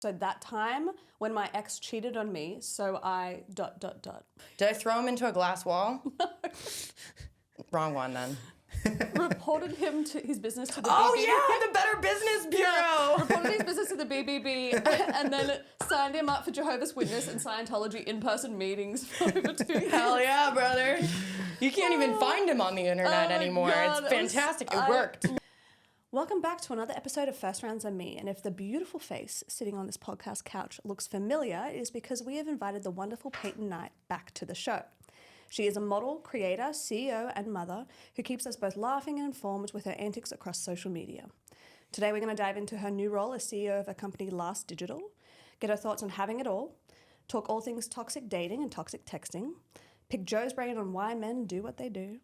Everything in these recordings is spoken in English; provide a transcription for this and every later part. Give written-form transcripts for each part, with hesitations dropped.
So that time when my ex cheated on me, so I ... Did I throw him into a glass wall? No. Wrong one then. Reported him to his business to the BBB. Oh yeah, the Better Business Bureau. Yeah, reported his business to the BBB and then signed him up for Jehovah's Witness and Scientology in-person meetings for over 2 years. Hell yeah, brother. You can't even find him on the internet anymore. God, it's fantastic. It worked. Welcome back to another episode of First Rounds on Me, and if the beautiful face sitting on this podcast couch looks familiar, it is because we have invited the wonderful Peyton Knight back to the show. She is a model, creator, CEO, and mother who keeps us both laughing and informed with her antics across social media. Today we're going to dive into her new role as CEO of her company Last Digital, get her thoughts on having it all, talk all things toxic dating and toxic texting, pick Joe's brain on why men do what they do,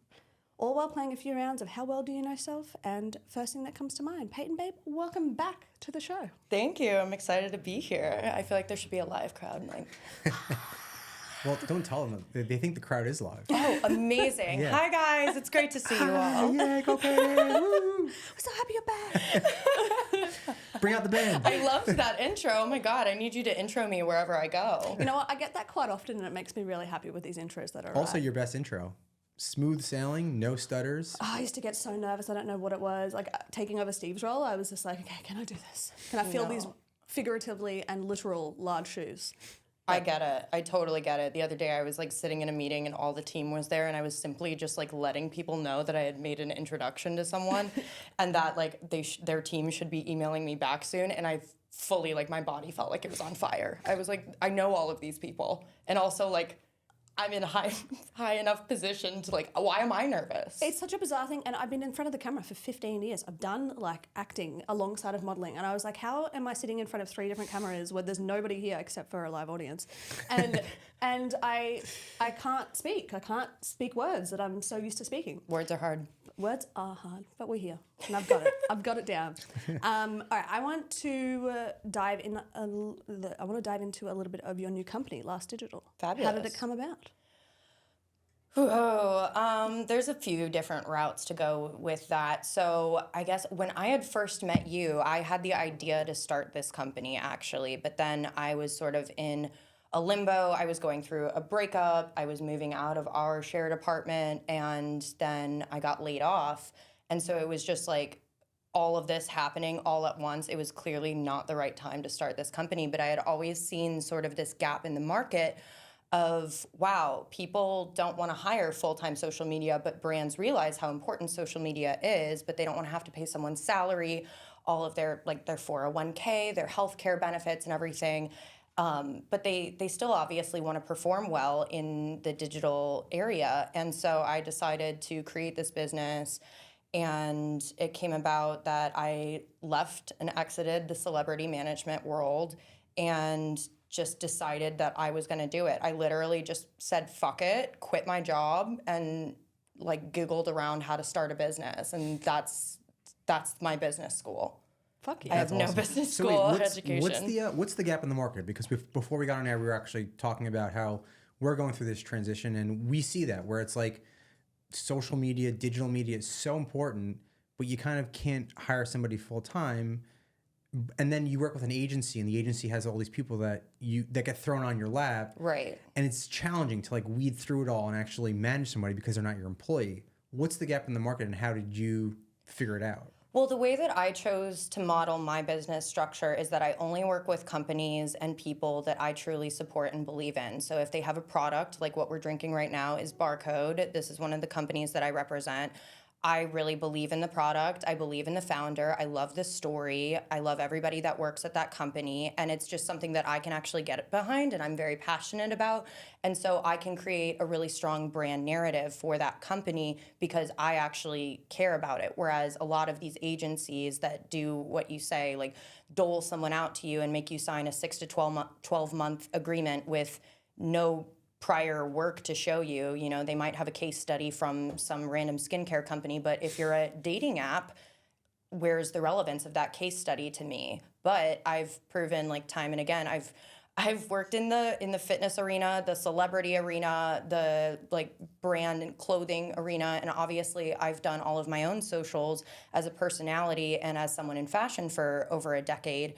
all while playing a few rounds of How Well Do You Know Self, and first thing that comes to mind. Peyton, babe, welcome back to the show. Thank you. I'm excited to be here. I feel like there should be a live crowd. Well, don't tell them. They think the crowd is live. Oh, amazing. Yeah. Hi, guys. It's great to see you all. Yeah, go Peyton. Woo. We're so happy you're back. Bring out the band. I loved that intro. Oh, my God. I need you to intro me wherever I go. You know what? I get that quite often, and it makes me really happy with these intros that are Also, your best intro. Smooth sailing, no stutters. Oh, I used to get so nervous. I don't know what it was. Like taking over Steve's role, I was just like, okay, can I do this? Can I feel these figuratively and literal large shoes? I get it. I totally get it. The other day I was like sitting in a meeting and all the team was there and I was simply just like letting people know that I had made an introduction to someone and that like their team should be emailing me back soon. And I fully, like, my body felt like it was on fire. I was like, I know all of these people. And also like, I'm in a high enough position to like, why am I nervous? It's such a bizarre thing, and I've been in front of the camera for 15 years. I've done like acting alongside of modeling, and I was like, how am I sitting in front of 3 different cameras where there's nobody here except for a live audience? And I can't speak. I can't speak words that I'm so used to speaking. Words are hard. Words are hard, but we're here, and I've got it. I've got it down. All right, I want to dive into a little bit of your new company, Last Digital. Fabulous. How did it come about? There's a few different routes to go with that. So I guess when I had first met you, I had the idea to start this company actually, but then I was sort of in a limbo. I was going through a breakup. I was moving out of our shared apartment and then I got laid off. And so it was just like all of this happening all at once. It was clearly not the right time to start this company, but I had always seen sort of this gap in the market of, wow, people don't want to hire full-time social media, but brands realize how important social media is, but they don't want to have to pay someone's salary, all of their 401k, their healthcare benefits and everything. But they still obviously want to perform well in the digital area. And so I decided to create this business, and it came about that I left and exited the celebrity management world and just decided that I was going to do it. I literally just said, fuck it, quit my job, and like Googled around how to start a business. And that's my business school. Fuck yeah. I have no business school education. What's the gap in the market? Because before we got on air, we were actually talking about how we're going through this transition, and we see that where it's like social media, digital media is so important, but you kind of can't hire somebody full time. And then you work with an agency, and the agency has all these people that get thrown on your lap. Right. And it's challenging to like weed through it all and actually manage somebody because they're not your employee. What's the gap in the market, and how did you figure it out? Well, the way that I chose to model my business structure is that I only work with companies and people that I truly support and believe in. So if they have a product, like what we're drinking right now is Barcode. This is one of the companies that I represent. I really believe in the product. I believe in the founder. I love the story. I love everybody that works at that company. And it's just something that I can actually get behind and I'm very passionate about. And so I can create a really strong brand narrative for that company because I actually care about it. Whereas a lot of these agencies that do what you say, like dole someone out to you and make you sign a 6 to 12 month agreement with no prior work to show you, you know, they might have a case study from some random skincare company, but if you're a dating app, where's the relevance of that case study to me? But I've proven like time and again, I've worked in the fitness arena, the celebrity arena, the like brand and clothing arena, and obviously I've done all of my own socials as a personality and as someone in fashion for over a decade.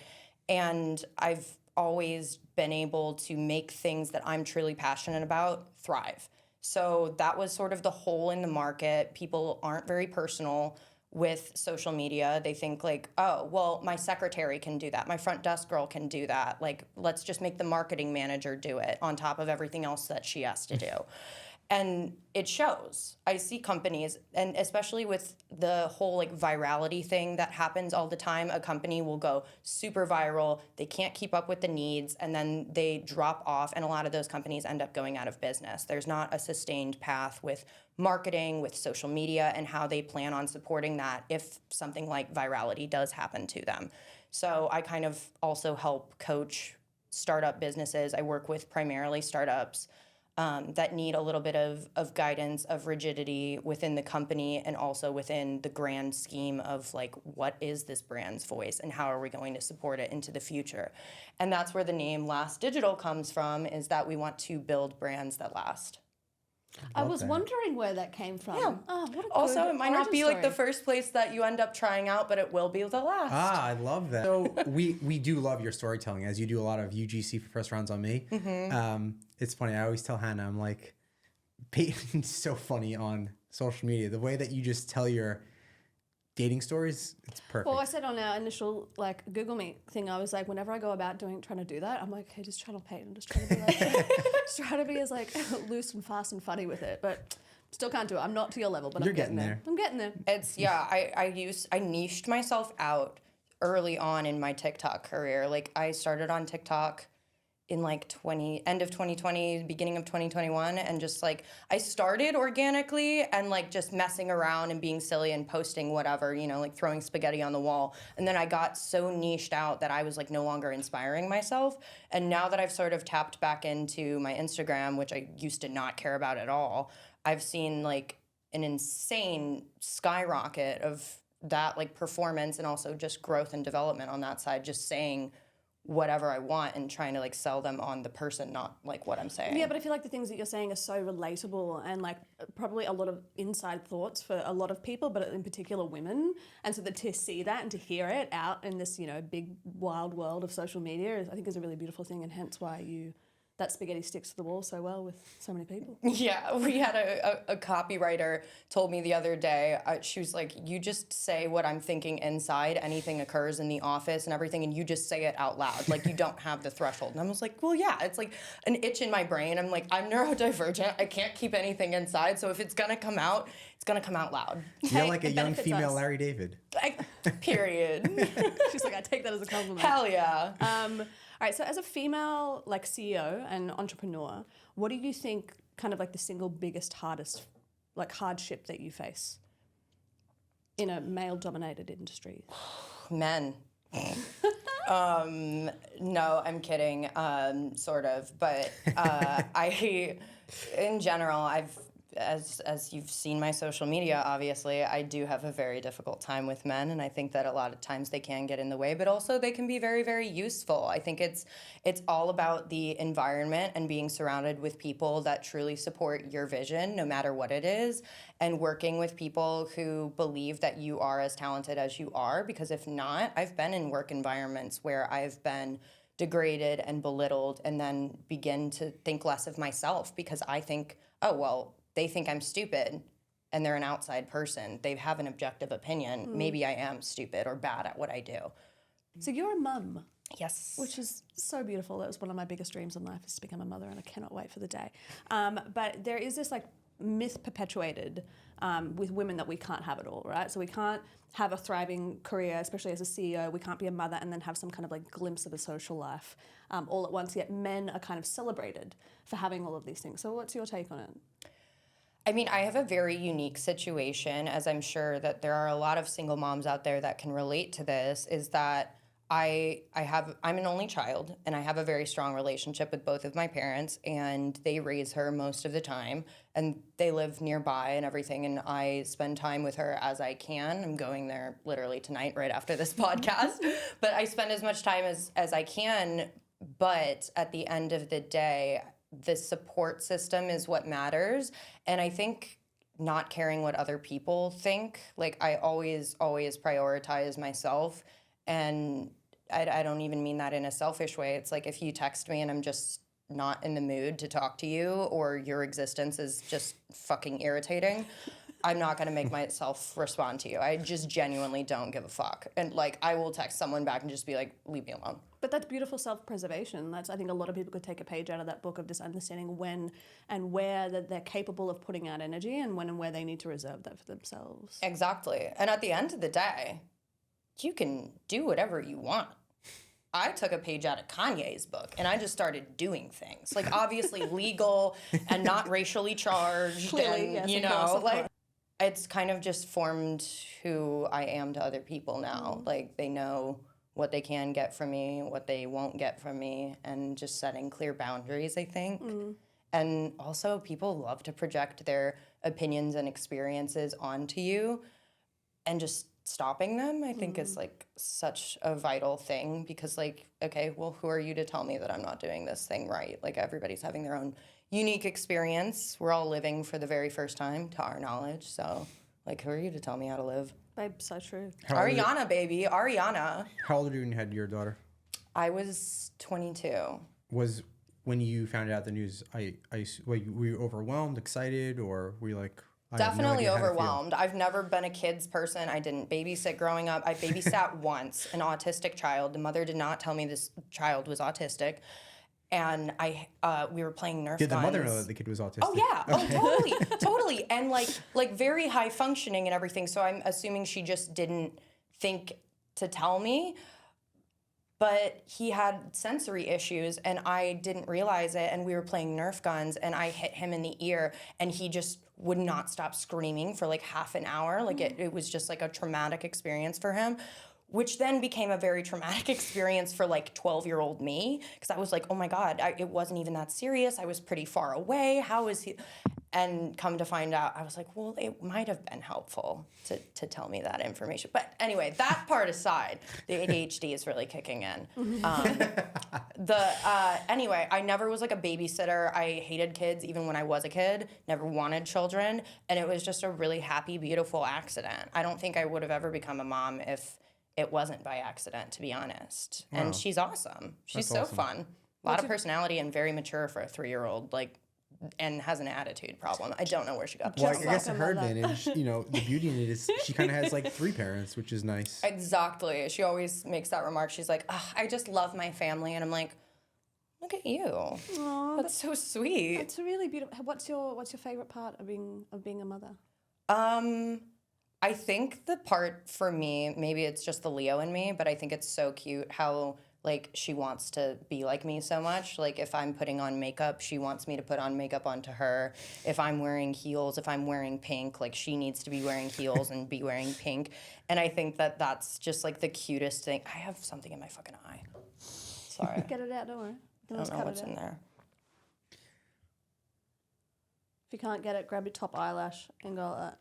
And I've always been able to make things that I'm truly passionate about thrive. So that was sort of the hole in the market. People aren't very personal with social media. They think like, oh, well, my secretary can do that. My front desk girl can do that. Like, let's just make the marketing manager do it on top of everything else that she has to do. And it shows. I see companies, and especially with the whole like virality thing that happens all the time, a company will go super viral, they can't keep up with the needs, and then they drop off, and a lot of those companies end up going out of business. There's not a sustained path with marketing, with social media, and how they plan on supporting that if something like virality does happen to them. So I kind of also help coach startup businesses. I work with primarily startups that need a little bit of guidance, of rigidity within the company, and also within the grand scheme of like, what is this brand's voice and how are we going to support it into the future? And that's where the name Last Digital comes from, is that we want to build brands that last. I was wondering where that came from. Yeah. Oh, what a Also, good it might not origin be like the story. first place that you end up trying out, but it will be the last. Ah, I love that. So we do love your storytelling, as you do a lot of UGC for First Rounds on Me. It's funny. I always tell Hannah, I'm like, Peyton's so funny on social media. The way that you just tell your dating stories, it's perfect. Well, I said on our initial like Google Meet thing, I was like, whenever I go about trying to do that, I'm like, hey, just channel Peyton, just trying to be like, just trying to be as like loose and fast and funny with it, but still can't do it. I'm not to your level, but You're I'm getting getting there. I'm getting there. It's I niched myself out early on in my TikTok career. Like I started on TikTok in like end of 2020, beginning of 2021, and just like I started organically and like just messing around and being silly and posting whatever, like throwing spaghetti on the wall. And then I got so niched out that I was like no longer inspiring myself. And now that I've sort of tapped back into my Instagram, which I used to not care about at all, I've seen like an insane skyrocket of that like performance and also just growth and development on that side, just saying whatever I want and trying to like sell them on the person, not like what I'm saying. Yeah, but I feel like the things that you're saying are so relatable and like probably a lot of inside thoughts for a lot of people, but in particular women. And so to see that and to hear it out in this, big wild world of social media, I think is a really beautiful thing, and hence why that spaghetti sticks to the wall so well with so many people. Yeah, we had a copywriter told me the other day, she was like, you just say what I'm thinking inside, anything occurs in the office and everything, and you just say it out loud. Like, you don't have the threshold. And I was like, well, yeah, it's like an itch in my brain. I'm like, I'm neurodivergent. I can't keep anything inside. So if it's going to come out, it's going to come out loud. You're like a young benefits female us. Larry David. Period. She's like, I take that as a compliment. Hell yeah. All right, so as a female like CEO and entrepreneur, what do you think kind of like the single biggest hardest like hardship that you face in a male-dominated industry? Men. No, I'm kidding, sort of. But in general, as you've seen my social media, obviously, I do have a very difficult time with men, and I think that a lot of times they can get in the way, but also they can be very, very useful. I think it's all about the environment and being surrounded with people that truly support your vision, no matter what it is, and working with people who believe that you are as talented as you are, because if not, I've been in work environments where I've been degraded and belittled and then begin to think less of myself because I think, oh, well, they think I'm stupid and they're an outside person. They have an objective opinion. Maybe I am stupid or bad at what I do. So you're a mum. Yes. Which is so beautiful. That was one of my biggest dreams in life, is to become a mother, and I cannot wait for the day. But there is this like myth perpetuated with women that we can't have it all, right? So we can't have a thriving career, especially as a CEO. We can't be a mother and then have some kind of like glimpse of a social life all at once. Yet men are kind of celebrated for having all of these things. So what's your take on it? I mean, I have a very unique situation, as I'm sure that there are a lot of single moms out there that can relate to this, is that I'm an only child, and I have a very strong relationship with both of my parents, and they raise her most of the time, and they live nearby and everything, and I spend time with her as I can. I'm going there literally tonight right after this podcast, but I spend as much time as I can, but at the end of the day, the support system is what matters. And I think not caring what other people think, like I always prioritize myself. And I don't even mean that in a selfish way. It's like if you text me and I'm just not in the mood to talk to you, or your existence is just fucking irritating, I'm not gonna make myself respond to you. I just genuinely don't give a fuck. And like, I will text someone back and just be like, leave me alone. But that's beautiful self-preservation. I think a lot of people could take a page out of that book of just understanding when and where that they're capable of putting out energy, and when and where they need to reserve that for themselves. Exactly. And at the end of the day, you can do whatever you want. I took a page out of Kanye's book and I just started doing things. Like, obviously legal and not racially charged. Clearly, and, yes, you of know, course, of like, course. it's kind of just formed who I am to other people now. Like, they know what they can get from me, what they won't get from me, and just setting clear boundaries, I think. And also, people love to project their opinions and experiences onto you, and just stopping them, I think, is like such a vital thing, because like, okay, well, who are you to tell me that I'm not doing this thing right? Like, everybody's having their own unique experience. We're all living for the very first time, to our knowledge. So like, who are you to tell me how to live? Babe, so true. Ariana, baby, Ariana. How old were you when you had your daughter? I was 22. Was when you found out the news, were you overwhelmed, excited, or were you like, I have no Definitely idea how to feel? overwhelmed. I've never been a kids person. I didn't babysit growing up. I babysat once, an autistic child. The mother did not tell me this child was autistic. And we were playing Nerf Did the guns. mother know that the kid was autistic? Oh yeah, oh totally, totally, and like very high functioning and everything. So I'm assuming she just didn't think to tell me. But he had sensory issues, and I didn't realize it. And we were playing Nerf guns, and I hit him in the ear, and he just would not stop screaming for like half an hour. Like it was just like a traumatic experience for him, which then became a very traumatic experience for like 12-year-old me, because I was like, oh my God, it wasn't even that serious. I was pretty far away. How is he? And come to find out, I was like, well, it might have been helpful to tell me that information. But anyway, that part aside, the ADHD is really kicking in. Anyway, I never was like a babysitter. I hated kids even when I was a kid, never wanted children. And it was just a really happy, beautiful accident. I don't think I would have ever become a mom if it wasn't by accident, to be honest. Wow. And she's awesome. She's That's so awesome. fun. A lot of personality and very mature for a 3-year-old, like, and has an attitude problem. I don't know where she got that Well, I from. guess like her a mother. advantage, the beauty in it is she kind of has like 3 parents, which is nice. Exactly. She always makes that remark. She's like, "Ugh, I just love my family." And I'm like, look at you. Aw, That's so sweet. it's really beautiful. What's your favorite part of being a mother? I think the part for me, maybe it's just the Leo in me, but I think it's so cute how like she wants to be like me so much. Like if I'm putting on makeup, she wants me to put on makeup onto her. If I'm wearing heels, if I'm wearing pink, like she needs to be wearing heels and be wearing pink. And I think that that's just like the cutest thing. I have something in my fucking eye. Sorry. Get it out, don't worry. I don't know what's in there. If you can't get it, grab your top eyelash and go like that.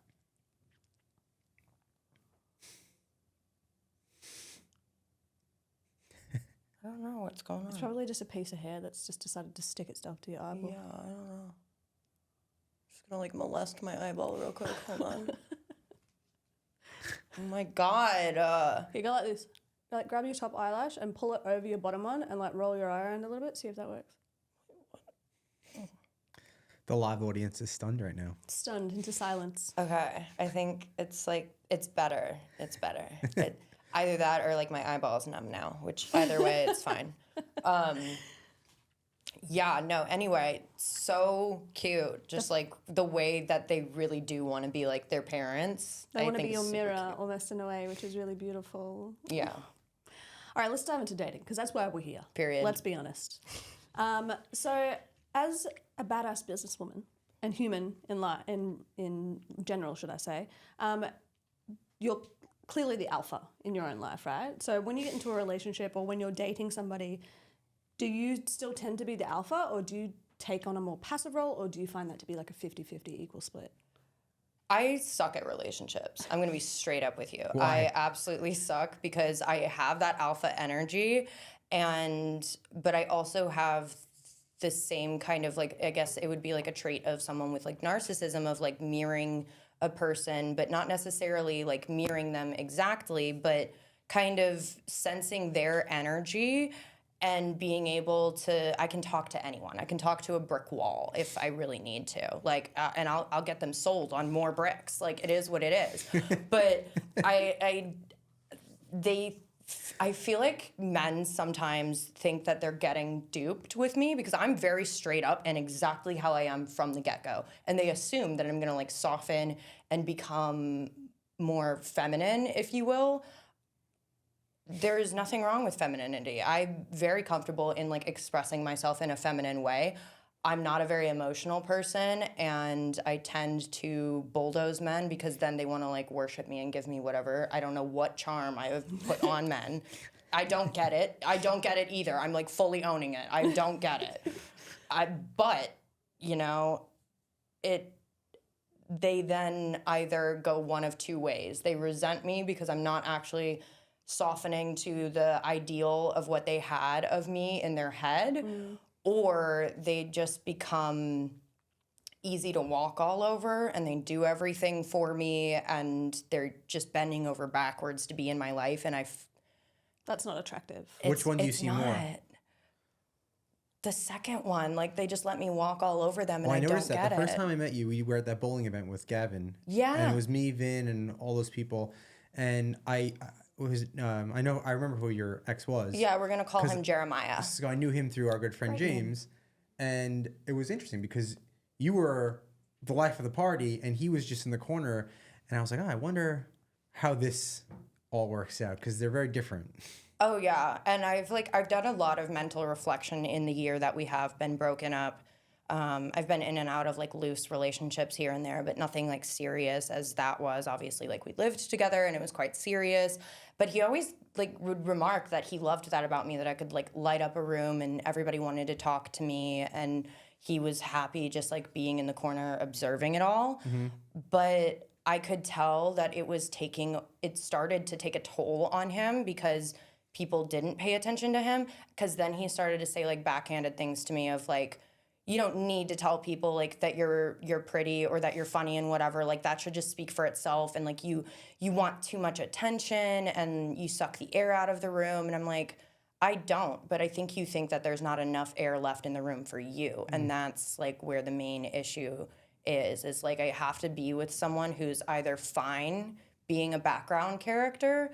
I don't know what's going on. It's probably just a piece of hair that's just decided to stick itself to your eyeball. Yeah, I don't know. Just gonna like molest my eyeball real quick. Hold on. Oh my God. You go like this. Like grab your top eyelash and pull it over your bottom one and like roll your eye around a little bit. See if that works. The live audience is stunned right now. Stunned into silence. Okay, I think it's like, it's better. It's better. Either that or like my eyeball's numb now, which either way, it's fine. Yeah, no, anyway, so cute. Just like the way that they really do want to be like their parents. They want to think be is your super mirror cute. almost in a way, which is really beautiful. Yeah, All right, let's dive into dating because that's why we're here. Period. Let's be honest. So, as a badass businesswoman and human in general, should I say, you're clearly the alpha in your own life, right? So when you get into a relationship or when you're dating somebody, do you still tend to be the alpha or do you take on a more passive role or do you find that to be like a 50-50 equal split? I suck at relationships. I'm going to be straight up with you. Why? I absolutely suck because I have that alpha energy but I also have the same kind of like, I guess it would be like a trait of someone with like narcissism of like mirroring a person, but not necessarily like mirroring them exactly, but kind of sensing their energy and being able to, I can talk to anyone. I can talk to a brick wall if I really need to. Like, and I'll get them sold on more bricks. Like, it is what it is. But I feel like men sometimes think that they're getting duped with me because I'm very straight up and exactly how I am from the get-go. And they assume that I'm gonna like soften and become more feminine, if you will. There is nothing wrong with femininity. I'm very comfortable in like expressing myself in a feminine way. I'm not a very emotional person, and I tend to bulldoze men because then they want to like worship me and give me whatever. I don't know what charm I have put on men. I don't get it. I don't get it either. I'm like fully owning it. I don't get it. But, you know, they then either go one of two ways. They resent me because I'm not actually softening to the ideal of what they had of me in their head, or they just become easy to walk all over and they do everything for me and they're just bending over backwards to be in my life, and That's not attractive. Which one do you see more? The second one, like they just let me walk all over them, and Well, I I don't noticed get that it. the first time I met you, we were at that bowling event with Gavin. Yeah. And it was me, Vin, and all those people. And I remember who your ex was. Yeah, we're gonna call him Jeremiah. So I knew him through our good friend James, and it was interesting because you were the life of the party, and he was just in the corner. And I was like, I wonder how this all works out because they're very different. Oh yeah, and I've done a lot of mental reflection in the year that we have been broken up. I've been in and out of like loose relationships here and there, but nothing like serious as that was. Obviously, like we lived together and it was quite serious. But he always like would remark that he loved that about me, that I could like light up a room and everybody wanted to talk to me, and he was happy just like being in the corner observing it all. But I could tell that it started to take a toll on him because people didn't pay attention to him, because then he started to say like backhanded things to me of like, you don't need to tell people like that you're pretty or that you're funny and whatever. Like that should just speak for itself. And like you want too much attention and you suck the air out of the room. And I'm like, I don't, but I think you think that there's not enough air left in the room for you. And that's like where the main issue is like I have to be with someone who's either fine being a background character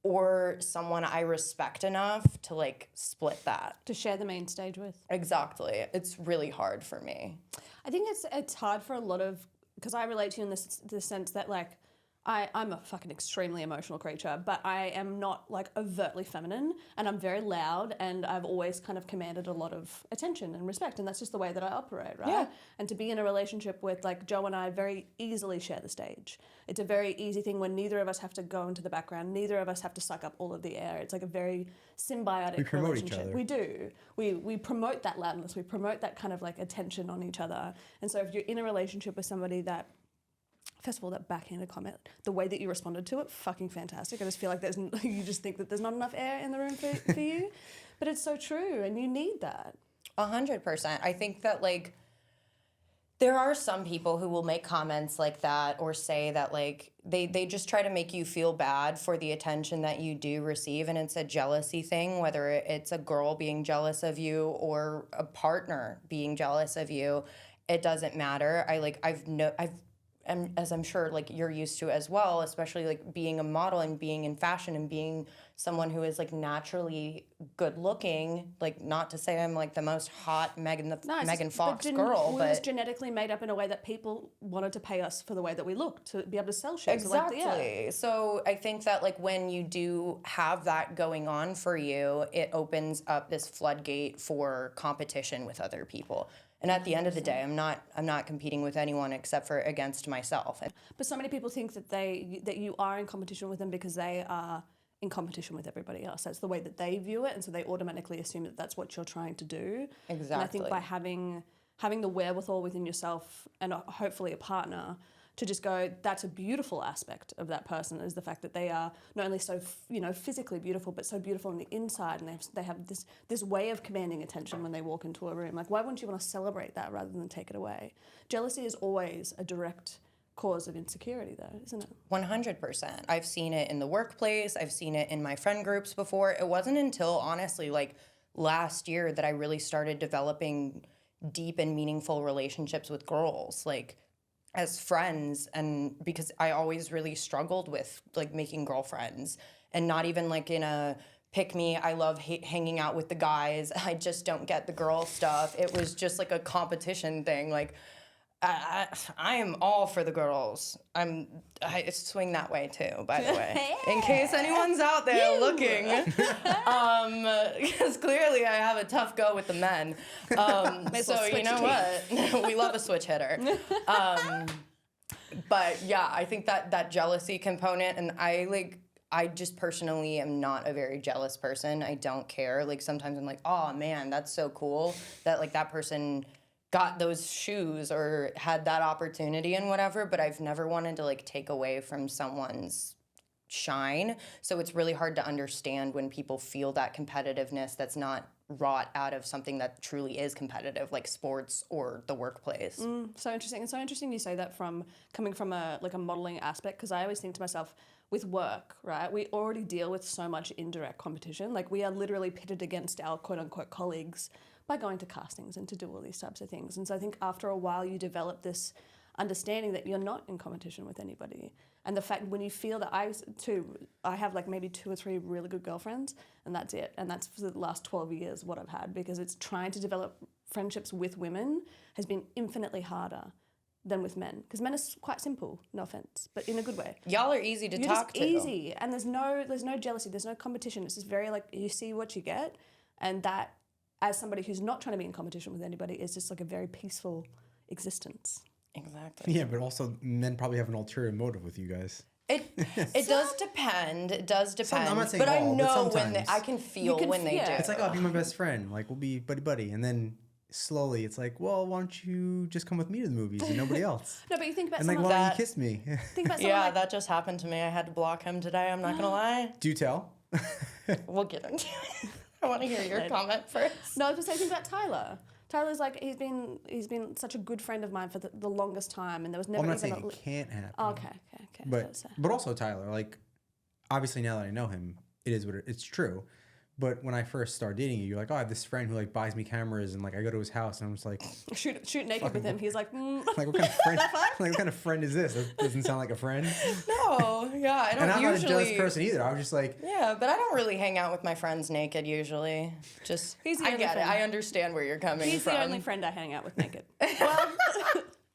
or someone I respect enough to like split that. To share the main stage with. Exactly. It's really hard for me. I think it's hard for a lot of, because I relate to you in the sense that like I'm a fucking extremely emotional creature, but I am not like overtly feminine, and I'm very loud, and I've always kind of commanded a lot of attention and respect, and that's just the way that I operate, right? Yeah. And to be in a relationship with like Joe and I very easily share the stage. It's a very easy thing when neither of us have to go into the background, neither of us have to suck up all of the air. It's like a very symbiotic We promote relationship. each other. We do. We promote that loudness. We promote that kind of like attention on each other. And so if you're in a relationship with somebody that, first of all, that backhanded comment, the way that you responded to it, fucking fantastic. I just feel like you just think that there's not enough air in the room for you. But it's so true, and you need that. 100%. I think that, like, there are some people who will make comments like that or say that, like, they just try to make you feel bad for the attention that you do receive, and it's a jealousy thing, whether it's a girl being jealous of you or a partner being jealous of you. It doesn't matter. And as I'm sure like you're used to as well, especially like being a model and being in fashion and being someone who is like naturally good looking, like not to say I'm like the most hot Megan Fox girl, but we was but genetically made up in a way that people wanted to pay us for the way that we looked to be able to sell shit. exactly. So I think that like when you do have that going on for you, it opens up this floodgate for competition with other people. And at the end of the day, I'm not competing with anyone except for against myself. But so many people think that you are in competition with them because they are in competition with everybody else. That's the way that they view it, and so they automatically assume that that's what you're trying to do. Exactly. And I think by having the wherewithal within yourself and hopefully a partner to just go, that's a beautiful aspect of that person, is the fact that they are not only so physically beautiful, but so beautiful on the inside, and they have this way of commanding attention when they walk into a room. Like, why wouldn't you want to celebrate that rather than take it away? Jealousy is always a direct cause of insecurity, though, isn't it? 100%. I've seen it in the workplace. I've seen it in my friend groups before. It wasn't until, honestly, like last year that I really started developing deep and meaningful relationships with girls, like as friends. And because I always really struggled with like making girlfriends, and not even like in a pick me, I love hanging out with the guys, I just don't get the girl stuff. It was just like a competition thing. Like, I am all for the girls. I swing that way too, by the way, in case anyone's out there looking. Because clearly I have a tough go with the men. So you know what? We love a switch hitter. But yeah, I think that jealousy component, and I just personally am not a very jealous person. I don't care. Like sometimes I'm like, oh man, that's so cool that like that person got those shoes or had that opportunity and whatever, but I've never wanted to like take away from someone's shine. So it's really hard to understand when people feel that competitiveness that's not wrought out of something that truly is competitive, like sports or the workplace. So interesting. It's so interesting you say that from coming from a modeling aspect, because I always think to myself, with work, right, we already deal with so much indirect competition. Like we are literally pitted against our quote unquote colleagues by going to castings and to do all these types of things. And so I think after a while you develop this understanding that you're not in competition with anybody. And the fact when you feel that I have like maybe 2 or 3 really good girlfriends, and that's it. And that's for the last 12 years what I've had, because it's trying to develop friendships with women has been infinitely harder than with men, because men are quite simple, no offense, but in a good way. Y'all are easy to You're talk just to. easy, and there's no jealousy, there's no competition. It's just very like you see what you get, and that as somebody who's not trying to be in competition with anybody is just like a very peaceful existence. Exactly. Yeah, but also men probably have an ulterior motive with you guys. It does depend. It does depend. I'm not saying but I all, know but when sometimes. I can feel when they do. It's like, oh, be my best friend. Like, we'll be buddy-buddy. And then slowly it's like, well, why don't you just come with me to the movies and nobody else? No, but you think about And like, someone why don't you kiss me? think about someone Yeah, like, that just happened to me. I had to block him today. I'm not gonna lie. Do tell. We'll get into it. I want to hear your comment first. No, I was just saying about Tyler. Tyler's like he's been such a good friend of mine for the longest time, and there was never. I'm not even saying it can't happen. Okay. But also Tyler, like, obviously now that I know him, it is what it's true. But when I first started dating you, you're like, oh, I have this friend who like buys me cameras, and like I go to his house, and I'm just like, shoot naked with him. He's like, like what kind of friend? Like what kind of friend is this? That doesn't sound like a friend. No, yeah, I don't And I'm usually. not a jealous person either. I was just like, Yeah, but I don't really hang out with my friends naked usually. Just He's the I only get friend. it. I understand where you're coming he's from. the only friend I hang out with naked. Well,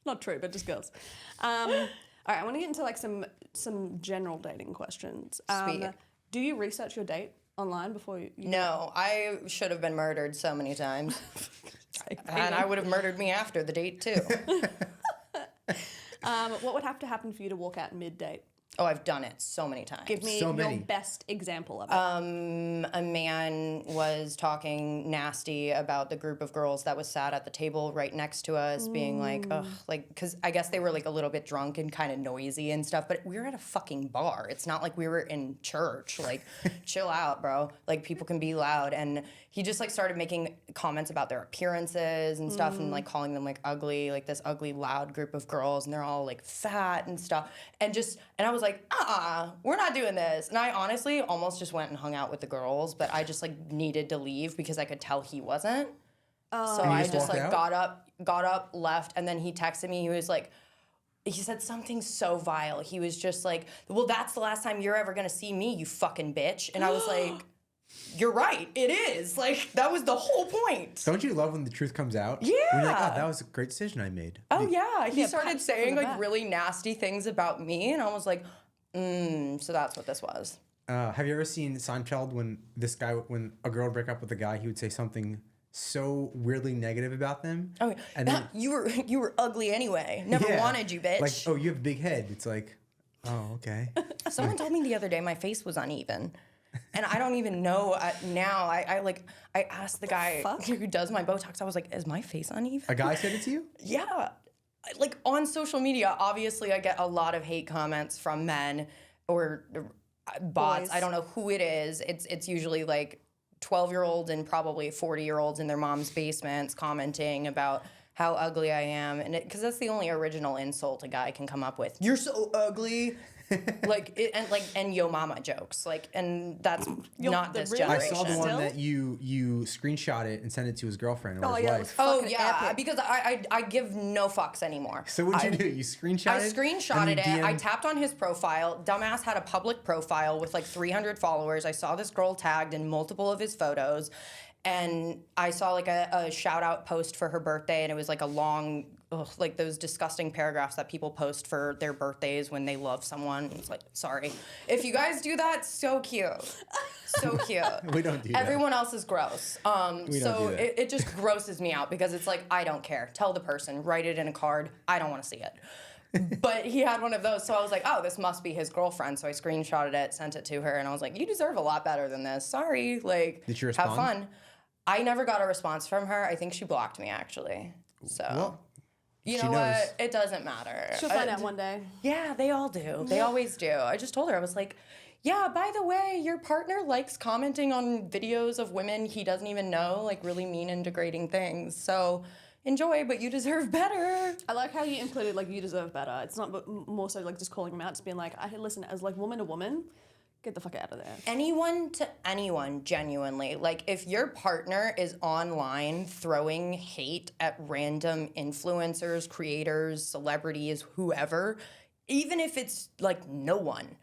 not true, but just girls. All right, I want to get into like some general dating questions. Sweet. Do you research your date online before you? No, I should have been murdered so many times. And I would have murdered me after the date too. What would have to happen for you to walk out mid-date? Oh, I've done it so many times. Give me So your many. best example of it. A man was talking nasty about the group of girls that was sat at the table right next to us, being like, ugh, like, because I guess they were like a little bit drunk and kind of noisy and stuff, but we were at a fucking bar. It's not like we were in church. Like, chill out, bro. Like, people can be loud. And he just like started making comments about their appearances and stuff and like calling them like ugly, like this ugly, loud group of girls, and they're all like fat and stuff. And I was like, we're not doing this. And I honestly almost just went and hung out with the girls, but I just like needed to leave because I could tell he wasn't. So I just just walked like out? got up, left, and then he texted me. He was like, he said something so vile. He was just like, well, that's the last time you're ever gonna see me, you fucking bitch. And I was like, you're right, it is. Like, that was the whole point. don't you love when the truth comes out? Yeah. When you're like, oh, that was a great decision I made. Oh yeah, he Yeah, started pat saying on the like back. really nasty things about me, and I was like, so that's what this was. Have you ever seen Seinfeld when a girl would break up with a guy, he would say something so weirdly negative about them? Oh, and then, you were ugly anyway. Never yeah, wanted you, bitch. like, oh, you have a big head. It's like, oh, okay. Someone told me the other day my face was uneven. And I don't even know now. I asked the guy who does my Botox. I was like, "Is my face uneven?" A guy said it to you? Yeah. Like on social media, obviously I get a lot of hate comments from men or bots. Boys. I don't know who it is. It's usually like 12-year-olds and probably 40-year-olds in their mom's basements commenting about how ugly I am, and because that's the only original insult a guy can come up with. You're so ugly. And yo mama jokes, like, and that's not this really? I generation. saw the one Still? that you screenshot it and sent it to his girlfriend or his yeah, it wife. was Oh fucking yeah, epic. because I give no fucks anymore. So what'd you do? You screenshot I it? screenshotted and it. you I DM'd tapped on his profile. Dumbass had a public profile with like 300 followers. I saw this girl tagged in multiple of his photos. And I saw like a shout out post for her birthday, and it was like a long, like those disgusting paragraphs that people post for their birthdays when they love someone. It's like, sorry. If you guys do that, so cute. So cute. We don't do that. Everyone else is gross. We don't do that. It just grosses me out because it's like, I don't care. Tell the person, write it in a card. I don't want to see it. But he had one of those, so I was like, oh, this must be his girlfriend. So I screenshotted it, sent it to her, and I was like, you deserve a lot better than this. Sorry. Like, Did she have respond? fun. I never got a response from her. I think she blocked me, actually. So, Well, you she know knows. what? It doesn't matter. She'll find out one day. Yeah, they all do. They always do. I just told her, I was like, yeah, by the way, your partner likes commenting on videos of women he doesn't even know, like really mean and degrading things. So enjoy, but you deserve better. I like how you included like you deserve better. It's not more so like just calling him out, just being like, listen, as like woman to woman, get the fuck out of there. Anyone to anyone, genuinely. Like, if your partner is online throwing hate at random influencers, creators, celebrities, whoever, even if it's like no one,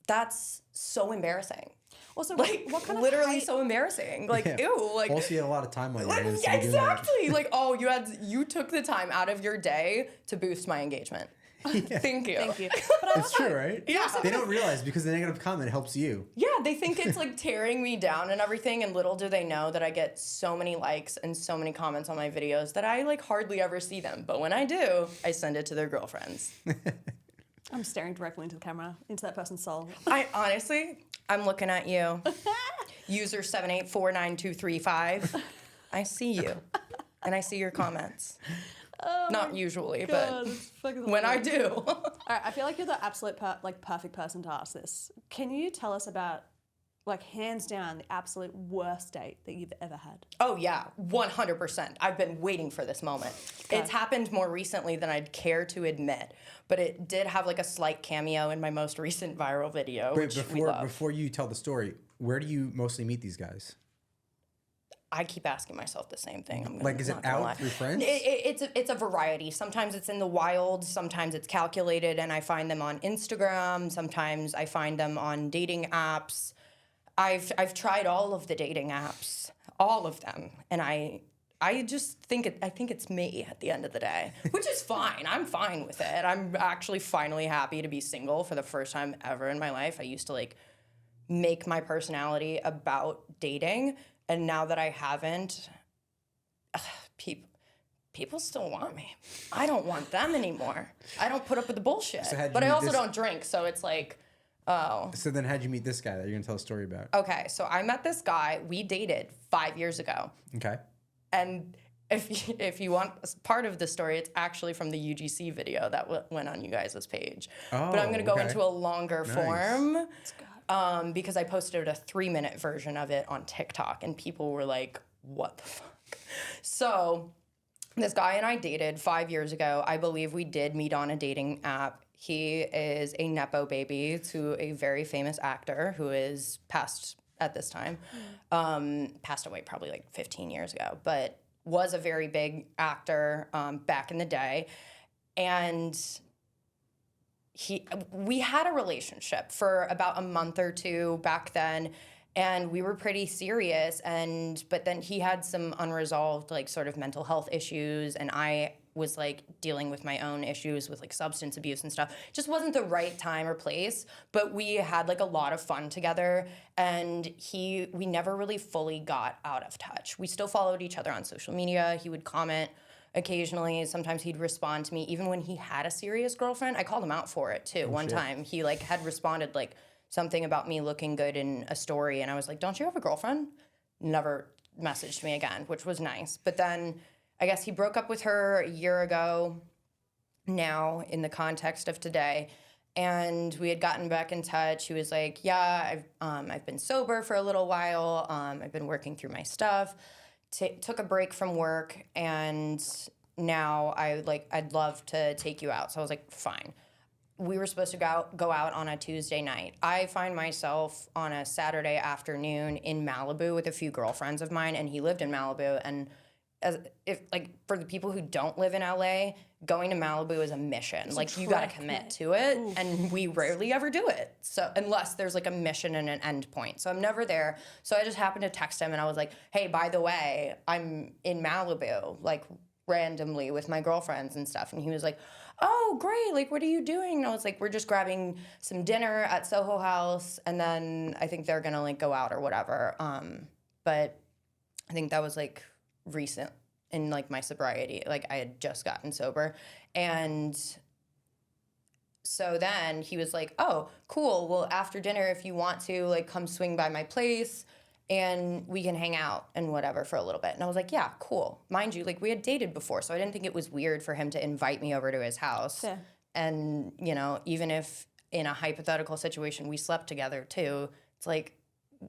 that's so embarrassing. Also, Like, what kind literally of hate? so embarrassing. Like, Yeah. ew. Like, Also, you had a lot of time on your like, hands. yeah, to be doing that. exactly. Like, oh, you took the time out of your day to boost my engagement. Thank you. Thank you. But I It's also, true, right? Yeah. They don't realize because the negative comment helps you. Yeah, they think it's like tearing me down and everything, and little do they know that I get so many likes and so many comments on my videos that I like hardly ever see them. But when I do, I send it to their girlfriends. I'm staring directly into the camera, into that person's soul. I'm looking at you. User 7849235. I see you. And I see your comments. Not usually, God, it's fucking but when I hilarious. do. All right, I feel like you're the absolute perfect person to ask this. Can you tell us about, like, hands down, the absolute worst date that you've ever had? Oh yeah, 100%. I've been waiting for this moment. It's happened more recently than I'd care to admit, but it did have like a slight cameo in my most recent viral video, Wait, which we love. before you tell the story, where do you mostly meet these guys? I keep asking myself the same thing. I'm Like, is it not gonna lie. out through friends? It's a variety. Sometimes it's in the wild. Sometimes it's calculated, and I find them on Instagram. Sometimes I find them on dating apps. I've tried all of the dating apps, all of them, and I just think it's me at the end of the day, which is fine. I'm fine with it. I'm actually finally happy to be single for the first time ever in my life. I used to like make my personality about dating, and now that I haven't, people still want me. I don't want them anymore. I don't put up with the bullshit. So how'd you But I meet also this- don't drink, so it's like, oh. So then how'd you meet this guy that you're going to tell a story about? Okay, so I met this guy. We dated 5 years ago. Okay. And if you want part of the story, it's actually from the UGC video that went on you guys' page. But I'm going to go okay. into a longer Nice. form because I posted a 3-minute version of it on TikTok, and people were like, what the fuck? So this guy and I dated 5 years ago. I believe we did meet on a dating app. He is a Nepo baby to a very famous actor who is passed at this time. Passed away probably like 15 years ago, but was a very big actor back in the day. And we had a relationship for about a month or two back then, and we were pretty serious, but then he had some unresolved like sort of mental health issues, and I was like dealing with my own issues with like substance abuse and stuff. Just wasn't the right time or place, but we had like a lot of fun together, and we never really fully got out of touch. We still followed each other on social media. He would comment occasionally. Sometimes he'd respond to me even when he had a serious girlfriend. I called him out for it too. One time he like had responded like something about me looking good in a story, and I was like, don't you have a girlfriend? Never messaged me again, which was nice. But then I guess he broke up with her a year ago now in the context of today, and we had gotten back in touch. He was like, yeah, I've been sober for a little while. I've been working through my stuff. took a break from work, and now I'd love to take you out. So I was like, fine. We were supposed to go out on a Tuesday night. I find myself on a Saturday afternoon in Malibu with a few girlfriends of mine, and he lived in Malibu. And for the people who don't live in LA, going to Malibu is a mission. You got to commit to it, and we rarely ever do it. So unless there's a mission and an end point. So I'm never there. So I just happened to text him, and I was like, hey, by the way, I'm in Malibu, randomly with my girlfriends and stuff. And he was like, oh, great, what are you doing? And I was like, we're just grabbing some dinner at Soho House, and then I think they're gonna go out or whatever. But I think that was recent in my sobriety. I had just gotten sober. And so then he was like, oh, cool, well, after dinner, if you want to come swing by my place and we can hang out and whatever for a little bit. And I was like, yeah, cool. Mind you, we had dated before, so I didn't think it was weird for him to invite me over to his house. Yeah. And, even if in a hypothetical situation we slept together too, it's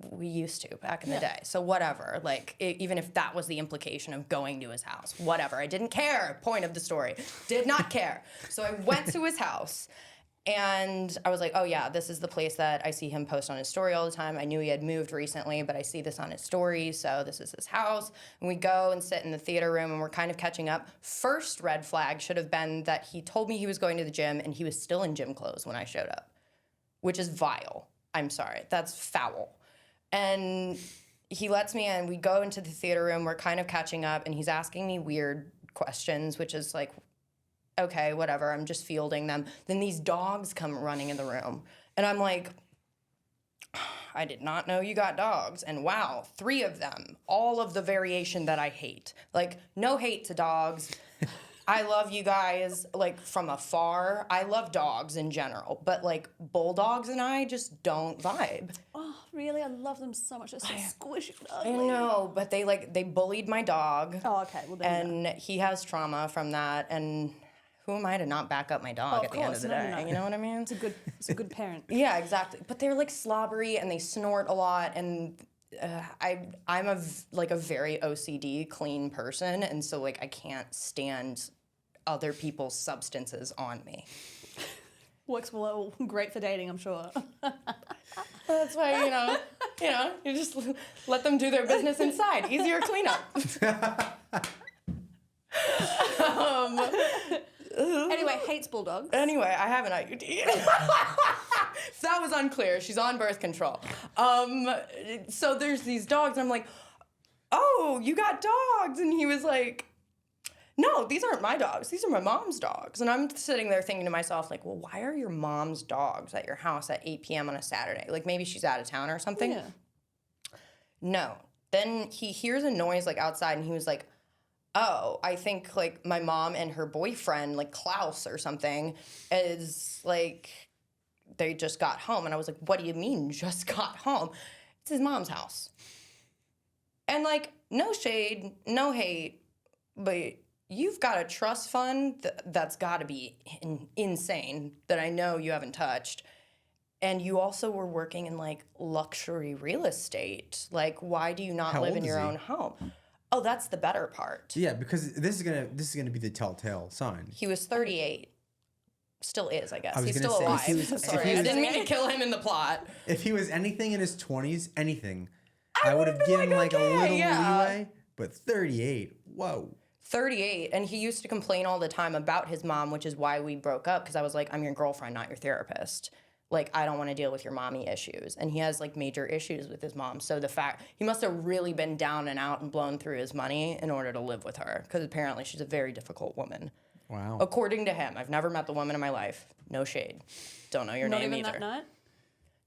we used to back in the day. So whatever, even if that was the implication of going to his house, whatever. I didn't care, point of the story. Did not care. So I went to his house. And I was like, oh, yeah, this is the place that I see him post on his story all the time. I knew he had moved recently, but I see this on his story, so this is his house. And we go and sit in the theater room, and we're kind of catching up. First red flag should have been that he told me he was going to the gym, and he was still in gym clothes when I showed up, which is vile. I'm sorry. That's foul. And he lets me in. We go into the theater room. We're kind of catching up, and he's asking me weird questions, which is okay, whatever, I'm just fielding them. Then these dogs come running in the room. And I'm like, I did not know you got dogs. And wow, 3 of them, all of the variation that I hate. No hate to dogs. I love you guys, from afar. I love dogs in general. But, bulldogs and I just don't vibe. Oh, really? I love them so much. They're so squishy and I ugly. know, but they bullied my dog. Oh, okay. Well, then he has trauma from that, and who am I to not back up my dog at the end of the day? No. You know what I mean? It's a good parent. Yeah, exactly. But they're slobbery, and they snort a lot, and I'm a very OCD clean person, and so I can't stand other people's substances on me. Works well, great for dating, I'm sure. That's why you just let them do their business inside. Easier cleanup. Anyway, hates bulldogs. Anyway, I have an IUD. If that was unclear, she's on birth control. So there's these dogs, and I'm like, oh, you got dogs? And he was like, no, these aren't my dogs. These are my mom's dogs. And I'm sitting there thinking to myself, well, why are your mom's dogs at your house at 8 p.m. on a Saturday? Maybe she's out of town or something? Yeah. No. Then he hears a noise, outside, and he was like, oh, I think, my mom and her boyfriend, Klaus or something, is, they just got home. And I was like, what do you mean just got home? It's his mom's house. And, no shade, no hate, but you've got a trust fund that's got to be insane that I know you haven't touched. And you also were working in, luxury real estate. Why do you not live in your own home? Oh, that's the better part. Yeah, because this is gonna be the telltale sign. He was 38. Still is, I guess. He's still alive. Sorry, I didn't mean to kill him in the plot. If he was anything in his 20s, I would have given a little leeway. But 38, whoa. 38, and he used to complain all the time about his mom, which is why we broke up, because I was like, I'm your girlfriend, not your therapist. I don't want to deal with your mommy issues. And he has, major issues with his mom. So the fact, he must have really been down and out and blown through his money in order to live with her, because apparently she's a very difficult woman. Wow. According to him. I've never met the woman in my life. No shade. Don't know your name either. Not even that night?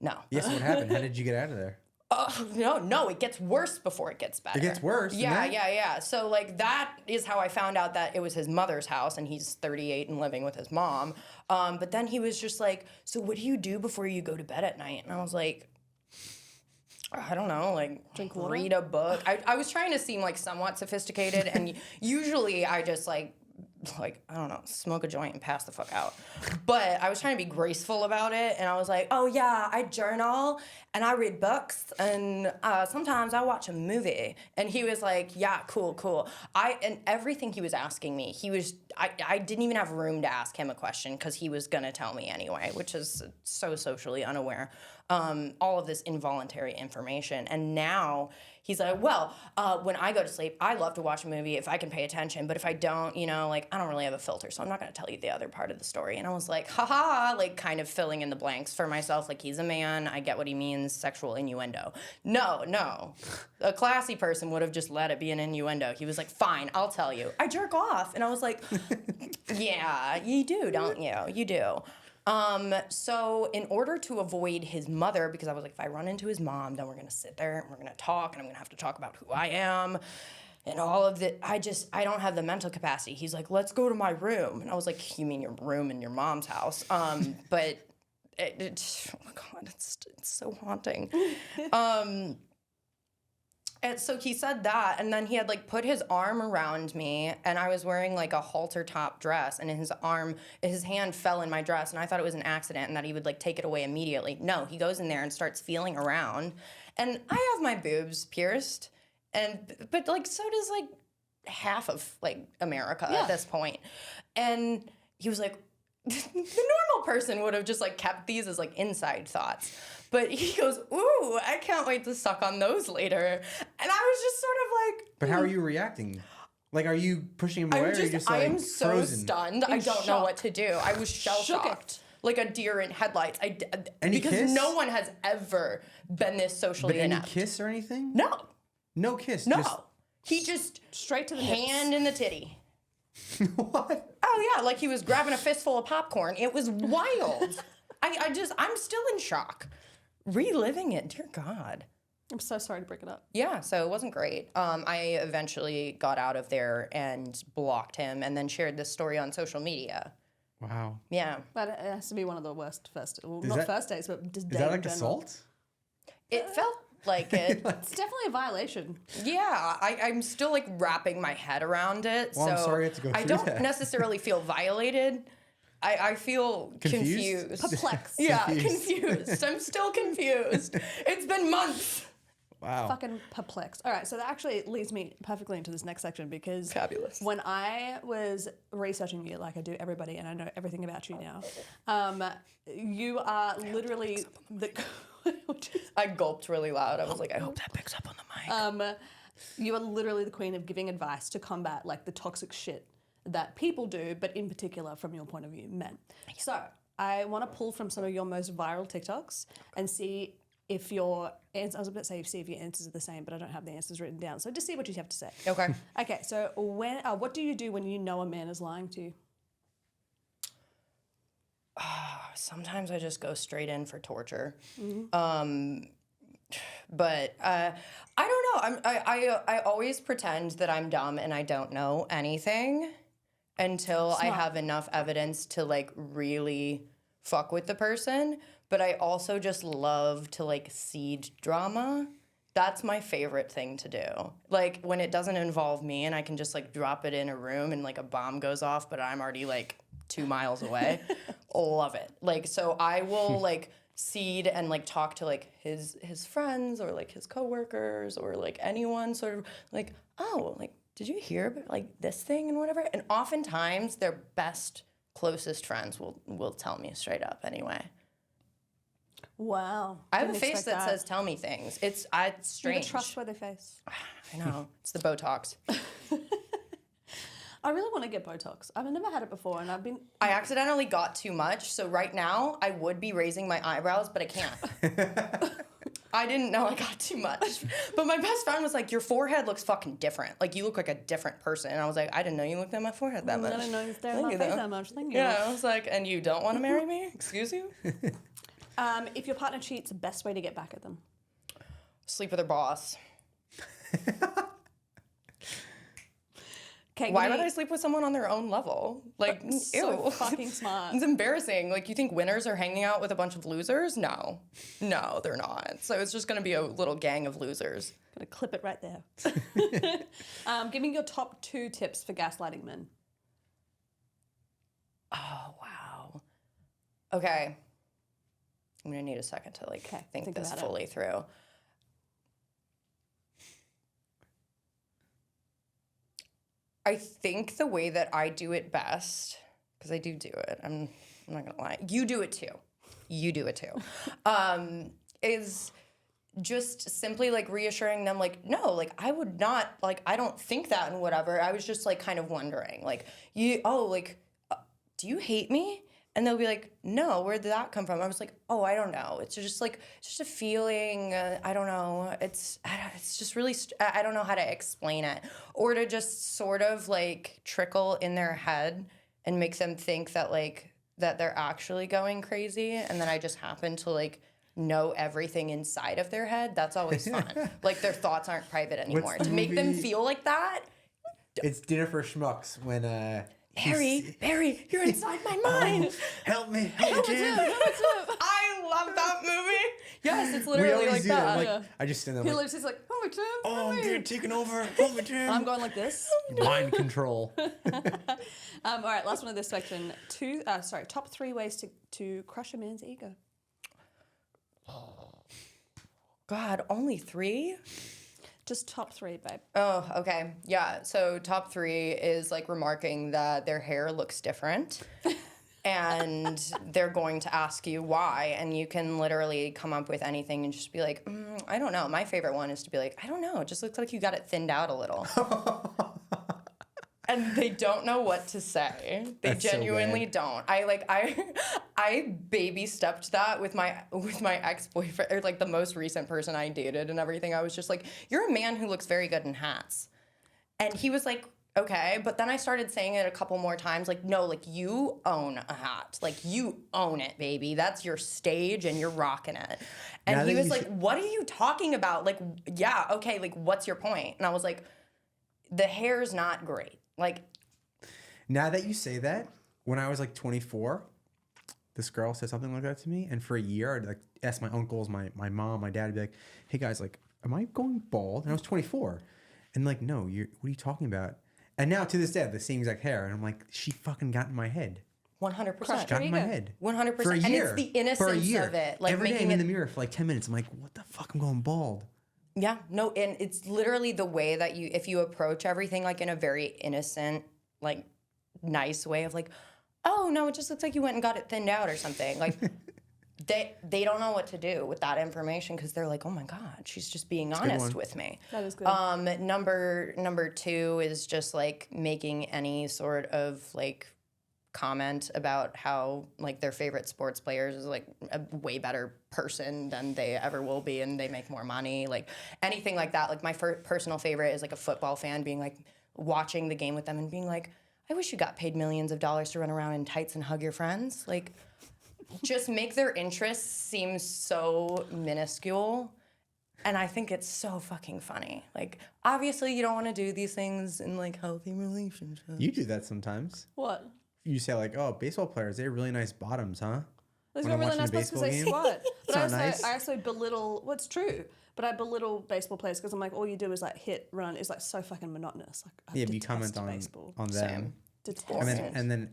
No. Yes, what happened? How did you get out of there? No, it gets worse before it gets better. It gets worse? Yeah. So, that is how I found out that it was his mother's house, and he's 38 and living with his mom. But then he was just like, so what do you do before you go to bed at night? And I was like, I don't know, drink water? Read a book. I was trying to seem, somewhat sophisticated, and usually I just, like, I don't know, smoke a joint and pass the fuck out. But I was trying to be graceful about it. And I was like, oh yeah, I journal and I read books and sometimes I watch a movie. And he was like, yeah, cool. And everything he was asking me, I didn't even have room to ask him a question because he was going to tell me anyway, which is so socially unaware. All of this involuntary information. And now he's like, well, when I go to sleep, I love to watch a movie if I can pay attention. But if I don't, you know, like, I don't really have a filter, so I'm not going to tell you the other part of the story. And I was like, haha, like kind of filling in the blanks for myself. Like, he's a man. I get what he means, sexual innuendo. No. A classy person would have just let it be an innuendo. He was like, fine, I'll tell you. I jerk off. And I was like, yeah, you do, don't you? You do. So in order to avoid his mother, because I was like, if I run into his mom, then we're going to sit there and we're going to talk and I'm going to have to talk about who I am and all of that. I don't have the mental capacity. He's like, let's go to my room. And I was like, you mean your room in your mom's house? But oh God, it's so haunting. And so he said that, and then he had like put his arm around me, and I was wearing like a halter top dress, and his hand fell in my dress, and I thought it was an accident and that he would like take it away immediately. No, he goes in there and starts feeling around, and I have my boobs pierced, but like so does like half of like America at this point. And he was like, the normal person would have just like kept these as like inside thoughts. But he goes, ooh, I can't wait to suck on those later. And I was just sort of like... But how are you reacting? Like, are you pushing him away or are you just like I am so frozen? stunned. I don't know what to do. I was shell-shocked. Like a deer in headlights. Because kiss? No one has ever been this socially inept. Any kiss or anything? No. No kiss? No. Just... He just... Straight to the hand nips. in the titty. What? Oh, yeah, like he was grabbing a fistful of popcorn. It was wild. I'm still in shock. Reliving it, dear God. I'm so sorry to break it up. Yeah, so it wasn't great. I eventually got out of there and blocked him and then shared this story on social media. Wow. Yeah. But it has to be one of the worst first days, but just Is that like assault? It felt like it. It's definitely a violation. Yeah, I'm still like wrapping my head around it. Well, so I'm sorry you had to go through I don't that. necessarily feel violated. I feel confused. Perplexed. Yeah, confused. I'm still confused. It's been months. Wow. Fucking perplexed. All right, so that actually leads me perfectly into this next section because Fabulous. When I was researching you, like I do everybody, and I know everything about you now, you are literally the... I gulped really loud. I was like, I hope that picks up on the mic. You are literally the queen of giving advice to combat like the toxic shit that people do, but in particular, from your point of view, men. So I want to pull from some of your most viral TikToks and see if your answers, I was about to say see if your answers are the same, but I don't have the answers written down. So just see what you have to say. Okay. Okay, so what do you do when you know a man is lying to you? Sometimes I just go straight in for torture. Mm-hmm. But I don't know. I always pretend that I'm dumb and I don't know anything until I have enough evidence to like really fuck with the person. But I also just love to like seed drama. That's my favorite thing to do. Like when it doesn't involve me and I can just like drop it in a room and like a bomb goes off, but I'm already like 2 miles away. Love it. Like, so I will like seed and like talk to like his friends or like his coworkers or like anyone sort of like, oh, like, did you hear about like this thing and whatever? And oftentimes their best, closest friends will tell me straight up anyway. Wow. I have a face that says tell me things. It's strange. You have a trustworthy face. I know. It's the Botox. I really want to get Botox. I've never had it before, and I accidentally got too much, so right now I would be raising my eyebrows, but I can't. I didn't know I got too much. But my best friend was like, your forehead looks fucking different. Like, you look like a different person. And I was like, I didn't know you looked at my forehead that much. I didn't know you stared at my face that much. Thank you. Yeah, I was like, and you don't want to marry me? Excuse you? If your partner cheats, the best way to get back at them? Sleep with her boss. Okay, why would I sleep with someone on their own level? Like, ew. So fucking smart. It's embarrassing. Like, you think winners are hanging out with a bunch of losers? No, they're not. So it's just going to be a little gang of losers. Gonna clip it right there. Give me your top 2 tips for gaslighting men. Oh, wow. Okay. I'm going to need a second to like think this fully through. I think the way that I do it best, because I do it, I'm not going to lie. You do it too. Is just simply like reassuring them like, no, like I would not, like I don't think that and whatever. I was just like kind of wondering like, do you hate me? And they'll be like, no, where did that come from? I was like, oh, I don't know. It's just a feeling. I don't know. It's just really, I don't know how to explain it. Or to just sort of like trickle in their head and make them think that like, that they're actually going crazy. And then I just happen to like know everything inside of their head. That's always fun. Like their thoughts aren't private anymore. To make them feel like that. It's Dinner for Schmucks when, Barry, you're inside my mind. Help me, Jim. I love that movie. Yes, it's literally like that. Like, I just stand there. He lives. He's like, oh my Jim. Oh, I'm getting taken over. Oh my Jim. I'm going like this. Mind control. All right, last one of this section. Top 3 ways to crush a man's ego. God, only 3? Just top 3, babe. Oh, okay. Yeah. So top 3 is like remarking that their hair looks different. And they're going to ask you why. And you can literally come up with anything and just be like, I don't know. My favorite one is to be like, I don't know. It just looks like you got it thinned out a little. And they don't know what to say. They That's genuinely don't. I baby stepped that with my ex-boyfriend, or like the most recent person I dated and everything. I was just like, you're a man who looks very good in hats. And he was like, okay. But then I started saying it a couple more times, like, no, like you own a hat. Like you own it, baby. That's your stage and you're rocking it. And Now he that was you like, what are you talking about? Like, yeah, okay, like what's your point? And I was like, the hair's not great. Like, now that you say that, when I was like 24, this girl said something like that to me, and for a year I'd like ask my uncles, my mom, my dad, I'd be like, hey guys, like, am I going bald? And I was 24. And like, no, what are you talking about? And now to this day I have the same exact hair, and I'm like, she fucking got in my head. 100%. Got in my head. 100%. For a year. And it's the innocence of it. Like every day making I'm in it the mirror for like 10 minutes. I'm like, what the fuck? I'm going bald. Yeah, no, and it's literally the way that if you approach everything like in a very innocent, like nice way of like, oh no, it just looks like you went and got it thinned out or something. Like they don't know what to do with that information because they're like, oh my God, she's just being honest with me. That is good. Number 2 is just like making any sort of like comment about how like their favorite sports players is like a way better person than they ever will be and they make more money, like anything like that. Like my personal favorite is like a football fan being like watching the game with them and being like, I wish you got paid millions of dollars to run around in tights and hug your friends. Like just make their interests seem so minuscule. And I think it's so fucking funny. Like obviously you don't want to do these things in like healthy relationships. You do that sometimes. What? You say like, oh, baseball players, they have really nice bottoms, huh? They've When got I'm really nice watching a butts because they baseball game? squat. But It's not nice. I also belittle what's true. But I belittle baseball players because I'm like, all you do is like hit, run. It's like so fucking monotonous. Like I Yeah, but you comment detest baseball. on them. Same. Detest it. And then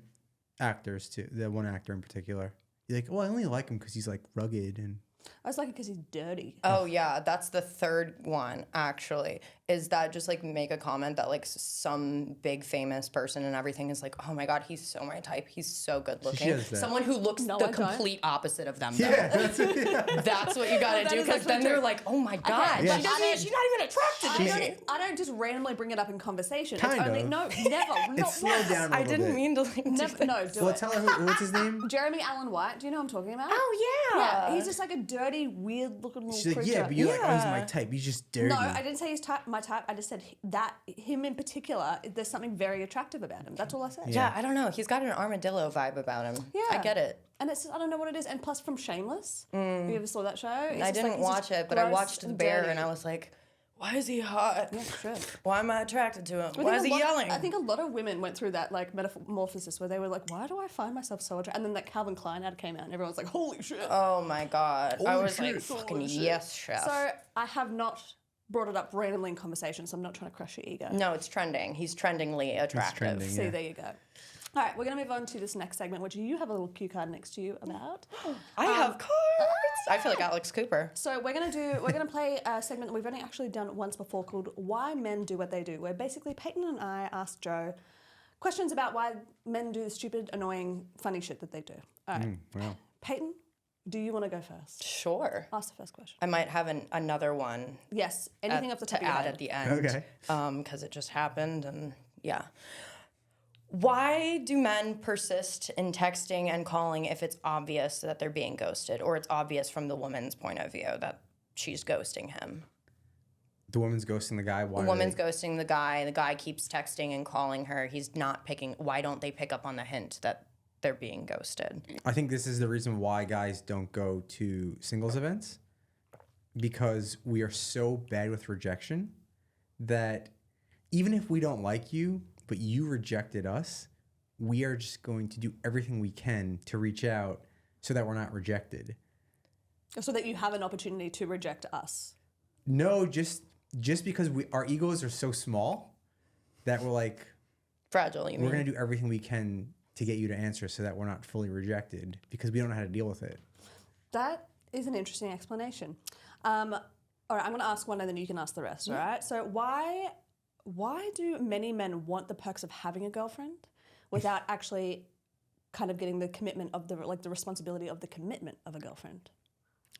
actors too. The one actor in particular. You're like, well, I only like him because he's like rugged and. I just like it because he's dirty. Oh yeah, that's the third one actually. Is that just like make a comment that like some big famous person and everything is like, oh my God, he's so my type. He's so good looking. does that. Someone who looks No, the I don't. complete opposite of them. Though. Yeah, That's what you gotta That do is because then actually they're true. like, oh my God, Yeah. she's not even attracted to me. I don't just randomly bring it up in conversation. Kind it's only of. No, never. Not It's slowed down a I little didn't bit. mean to like. Never, no, do Well, it. tell her what's his name? Jeremy Allen White. Do you know what I'm talking about? Oh yeah. Yeah, he's just like a dirty, weird looking little She's like, creature. yeah, but you're like, oh, he's my Yeah. type. He's just dirty. No, I didn't say he's my type. I just said that him in particular, there's something very attractive about him. That's all I said. Yeah, I don't know. He's got an armadillo vibe about him. Yeah. I get it. And it's just, I don't know what it is. And plus from Shameless. Have you ever saw that show? It's I just didn't like, he's watch just it, but I gross watched The and Bear dirty. and I was like, why is he hot? Yeah, sure. Why am I attracted to him? I Why think is a he lot- yelling? I think a lot of women went through that like metamorphosis where they were like, why do I find myself so attractive? And then that Calvin Klein ad came out and everyone's like, holy shit. Oh my God. I Holy was like, shit. fucking Holy shit. yes, chef. So I have not brought it up randomly in conversation, so I'm not trying to crush your ego. No, it's trending. He's trendingly attractive. trending. See, Yeah. there you go. All right, we're going to move on to this next segment, which you have a little cue card next to you about. I have cards. I feel like Alex Cooper. So we're gonna play a segment that we've only actually done once before called "Why Men Do What They Do," where basically Peyton and I ask Joe questions about why men do the stupid, annoying, funny shit that they do. All right, Wow. Peyton, do you want to go first? Sure. Ask the first question. I might have another one. Yes, anything off the top to of your add head. at the end. Okay. Because it just happened, and yeah. Why do men persist in texting and calling if it's obvious that they're being ghosted, or it's obvious from the woman's point of view that she's ghosting him? The woman's ghosting the guy. Why The woman's ghosting the guy keeps texting and calling her. He's not picking. Why don't they pick up on the hint that they're being ghosted? I think this is the reason why guys don't go to singles events, because we are so bad with rejection that even if we don't like you, but you rejected us, we are just going to do everything we can to reach out so that we're not rejected. So that you have an opportunity to reject us. No, just because our egos are so small that we're like, Fragile, you mean? we're going to do everything we can to get you to answer so that we're not fully rejected because we don't know how to deal with it. That is an interesting explanation. All right, I'm going to ask one and then you can ask the rest, all right? So why do many men want the perks of having a girlfriend without actually kind of getting the commitment of the responsibility of the commitment of a girlfriend?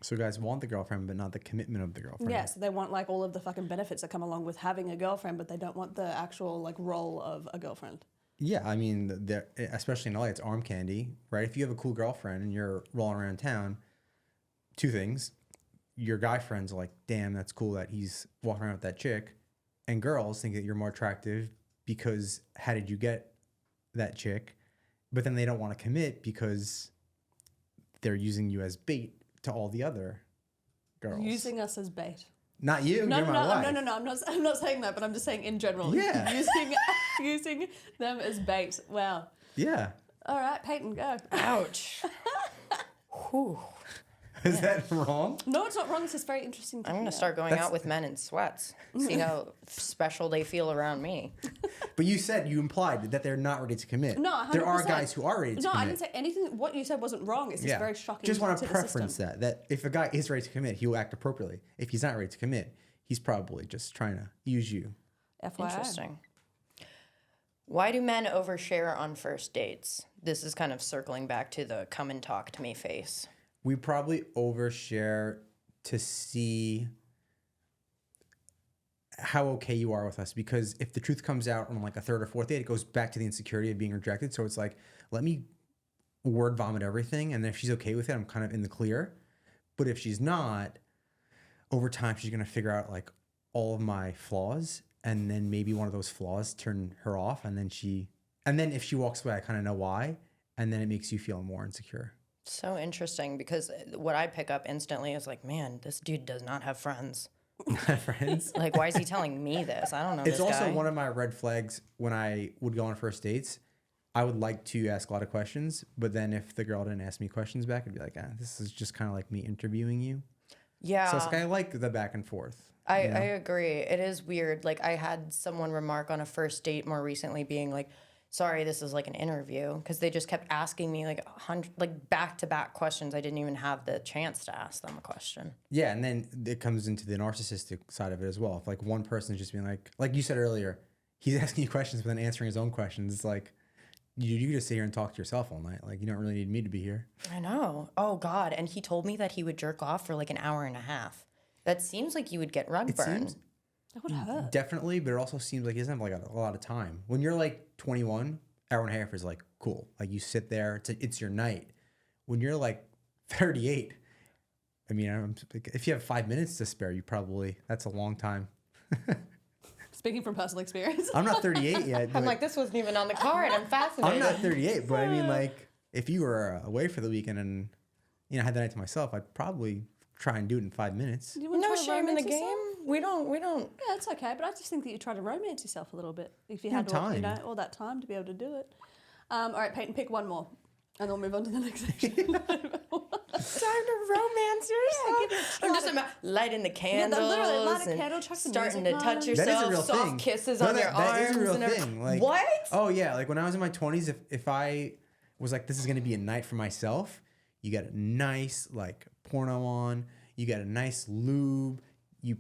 So guys want the girlfriend, but not the commitment of the girlfriend. Yes, they want like all of the fucking benefits that come along with having a girlfriend, but they don't want the actual like role of a girlfriend. Yeah, I mean, especially in LA, it's arm candy, right? If you have a cool girlfriend and you're rolling around town, two things. Your guy friends are like, damn, that's cool that he's walking around with that chick. And girls think that you're more attractive because how did you get that chick? But then they don't want to commit because they're using you as bait to all the other girls. Using us as bait. Not you. No, you're my wife. no. I'm not saying that, but I'm just saying in general. Yeah. using them as bait. Wow. Yeah. All right, Peyton, go. Ouch. Whew. Is that wrong? No, it's not wrong. It's just very interesting. I'm going to start going out with men in sweats. See how special they feel around me. But you implied that they're not ready to commit. No, 100%. There are guys who are ready to commit. No, I didn't say anything. What you said wasn't wrong. It's just very shocking. Just want to to the preference system. that if a guy is ready to commit, he will act appropriately. If he's not ready to commit, he's probably just trying to use you. FYI. Interesting. Why do men overshare on first dates? This is kind of circling back to the come and talk to me face. We probably overshare to see how okay you are with us, because if the truth comes out on like a third or fourth date, it goes back to the insecurity of being rejected. So it's like, let me word vomit everything, and if she's okay with it, I'm kind of in the clear. But if she's not, over time she's gonna figure out like all of my flaws, and then maybe one of those flaws turn her off, and then if she walks away, I kind of know why, and then it makes you feel more insecure. So interesting, because what I pick up instantly is like, man, this dude does not have friends. Friends. Like, why is he telling me this? I don't know It's this also guy. one of my red flags when I would go on first dates. I would like to ask a lot of questions, but then if the girl didn't ask me questions back, I'd be like, this is just kind of like me interviewing you. Yeah. So it's kind of like the back and forth. I agree. It is weird. Like, I had someone remark on a first date more recently being like, sorry, this is like an interview, because they just kept asking me like back-to-back questions. I didn't even have the chance to ask them a question. Yeah, and then it comes into the narcissistic side of it as well. If like one person's just being like you said earlier, he's asking you questions but then answering his own questions. It's like, you just sit here and talk to yourself all night. Like, you don't really need me to be here. I know. Oh, God. And he told me that he would jerk off for like an hour and a half. That seems like you would get rug burn. That would hurt. Definitely, but it also seems like he doesn't have like a lot of time. When you're like 21, hour and a half is like cool. Like you sit there, it's your night. When you're like 38, I mean, if you have 5 minutes to spare, that's a long time. Speaking from personal experience. I'm not 38 yet. I'm like, this wasn't even on the card. I'm fascinated. I'm not 38, but I mean, like, if you were away for the weekend and had the night to myself, I'd probably try and do it in 5 minutes. No shame in the game. Yourself? We don't. Yeah, it's okay, but I just think that you try to romance yourself a little bit if you Yeah, had time. all that time to be able to do it. All right, Peyton, pick one more, and then we'll move on to the next section. Time to romance yourself. I'm just lighting the candles. literally light a and candle, chuck some starting music to touch on. yourself. That is a real soft thing. kisses on your arms. That is a real and thing. Like, what? Oh yeah, like when I was in my 20s, if I was like, this is gonna be a night for myself, you got a nice like porno on, you got a nice lube, you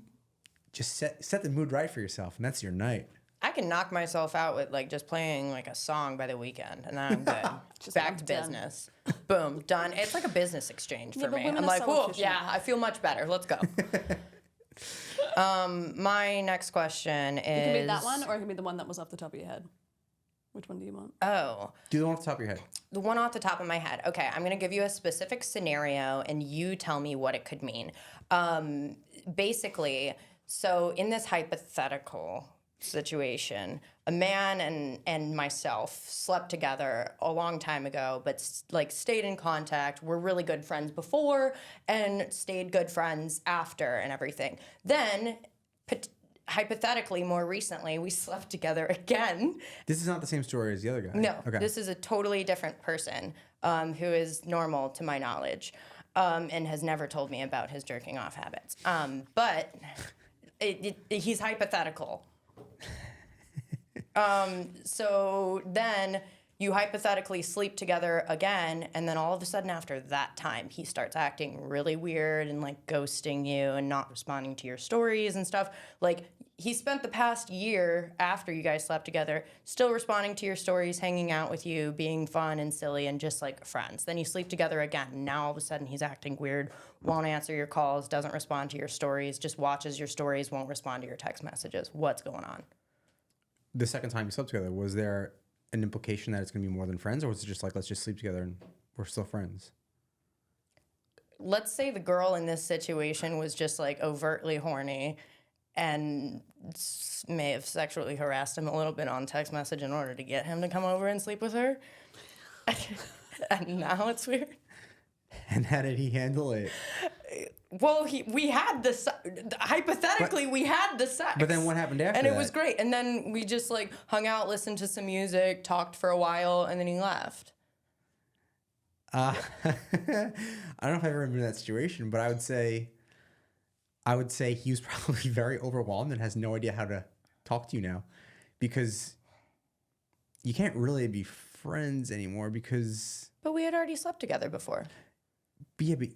just set the mood right for yourself, and that's your night. I can knock myself out with like just playing like a song by the weekend, and then I'm good. Just Back to done. business. Boom, done. It's like a business exchange for but me. women I'm are like, so whoa, efficient. yeah, I feel much better. Let's go. My next question is. It can be that one, or it can be the one that was off the top of your head. Which one do you want? Oh, Do the one off the top of your head. the one off the top of my head. Okay, I'm gonna give you a specific scenario, and you tell me what it could mean. Basically, so in this hypothetical situation, a man and myself slept together a long time ago, but like stayed in contact. We're really good friends before and stayed good friends after and everything. Then, hypothetically, more recently, we slept together again. This is not the same story as the other guy. No, Okay. this is a totally different person who is normal to my knowledge and has never told me about his jerking off habits. But he's hypothetical. So then you hypothetically sleep together again, and then all of a sudden after that time, he starts acting really weird and like ghosting you and not responding to your stories and stuff. Like he spent the past year after you guys slept together still responding to your stories, hanging out with you, being fun and silly and just like friends. Then you sleep together again, and now all of a sudden he's acting weird, won't answer your calls, doesn't respond to your stories, just watches your stories, won't respond to your text messages. What's going on? The second time you slept together, was there an implication that it's going to be more than friends, or was it just like, let's just sleep together and we're still friends? Let's say the girl in this situation was just like overtly horny and may have sexually harassed him a little bit on text message in order to get him to come over and sleep with her. And now it's weird. And how did he handle it? Well, we had the hypothetically we had the sex. But then what happened after and that? it was great. And then we just like hung out, listened to some music, talked for a while, and then he left. I don't know if I've ever been in that situation, but I would say he was probably very overwhelmed and has no idea how to talk to you now, because you can't really be friends anymore because. But we had already slept together before. But yeah, but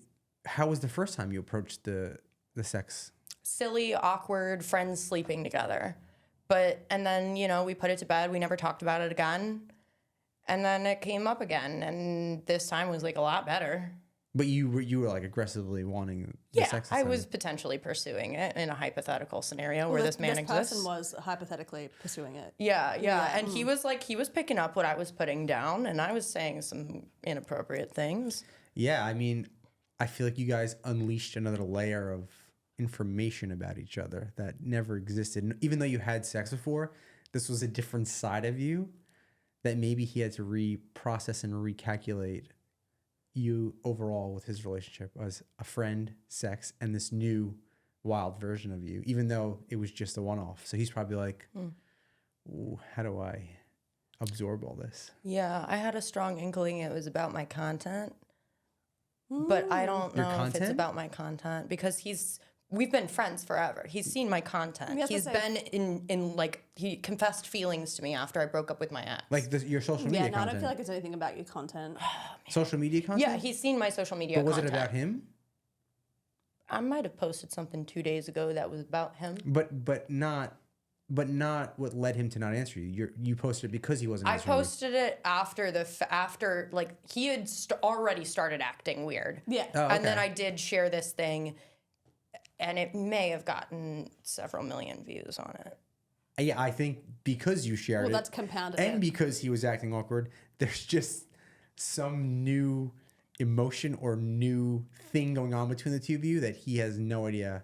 how was the first time you approached the sex? Silly, awkward, friends sleeping together. And then, you know, we put it to bed. We never talked about it again. And then it came up again. And this time was like a lot better. But you were like aggressively wanting the Yeah, sex. I was potentially pursuing it in a hypothetical scenario where this man this exists. person was hypothetically pursuing it. Yeah. And he was picking up what I was putting down, and I was saying some inappropriate things. Yeah, I mean, I feel like you guys unleashed another layer of information about each other that never existed. And even though you had sex before, this was a different side of you that maybe he had to reprocess and recalculate you overall with his relationship as a friend, sex, and this new wild version of you, even though it was just a one-off. So he's probably like, ooh, how do I absorb all this? Yeah, I had a strong inkling it was about my content. But I don't know if it's about my content because we've been friends forever. He's seen my content. He's been in like, he confessed feelings to me after I broke up with my ex. Like your social media Yeah, no, content. I don't feel like it's anything about your content. Social media content? Yeah, he's seen my social media But was content. it about him? I might have posted something 2 days ago that was about him. But not what led him to not answer you. You posted it because he wasn't I answering you. posted it after like he had already started acting weird. Yeah. Oh, And then okay. I did share this thing, and it may have gotten several million views on it. Yeah, I think because you shared Well, it. that's compounded And it. because he was acting awkward, there's just some new emotion or new thing going on between the two of you that he has no idea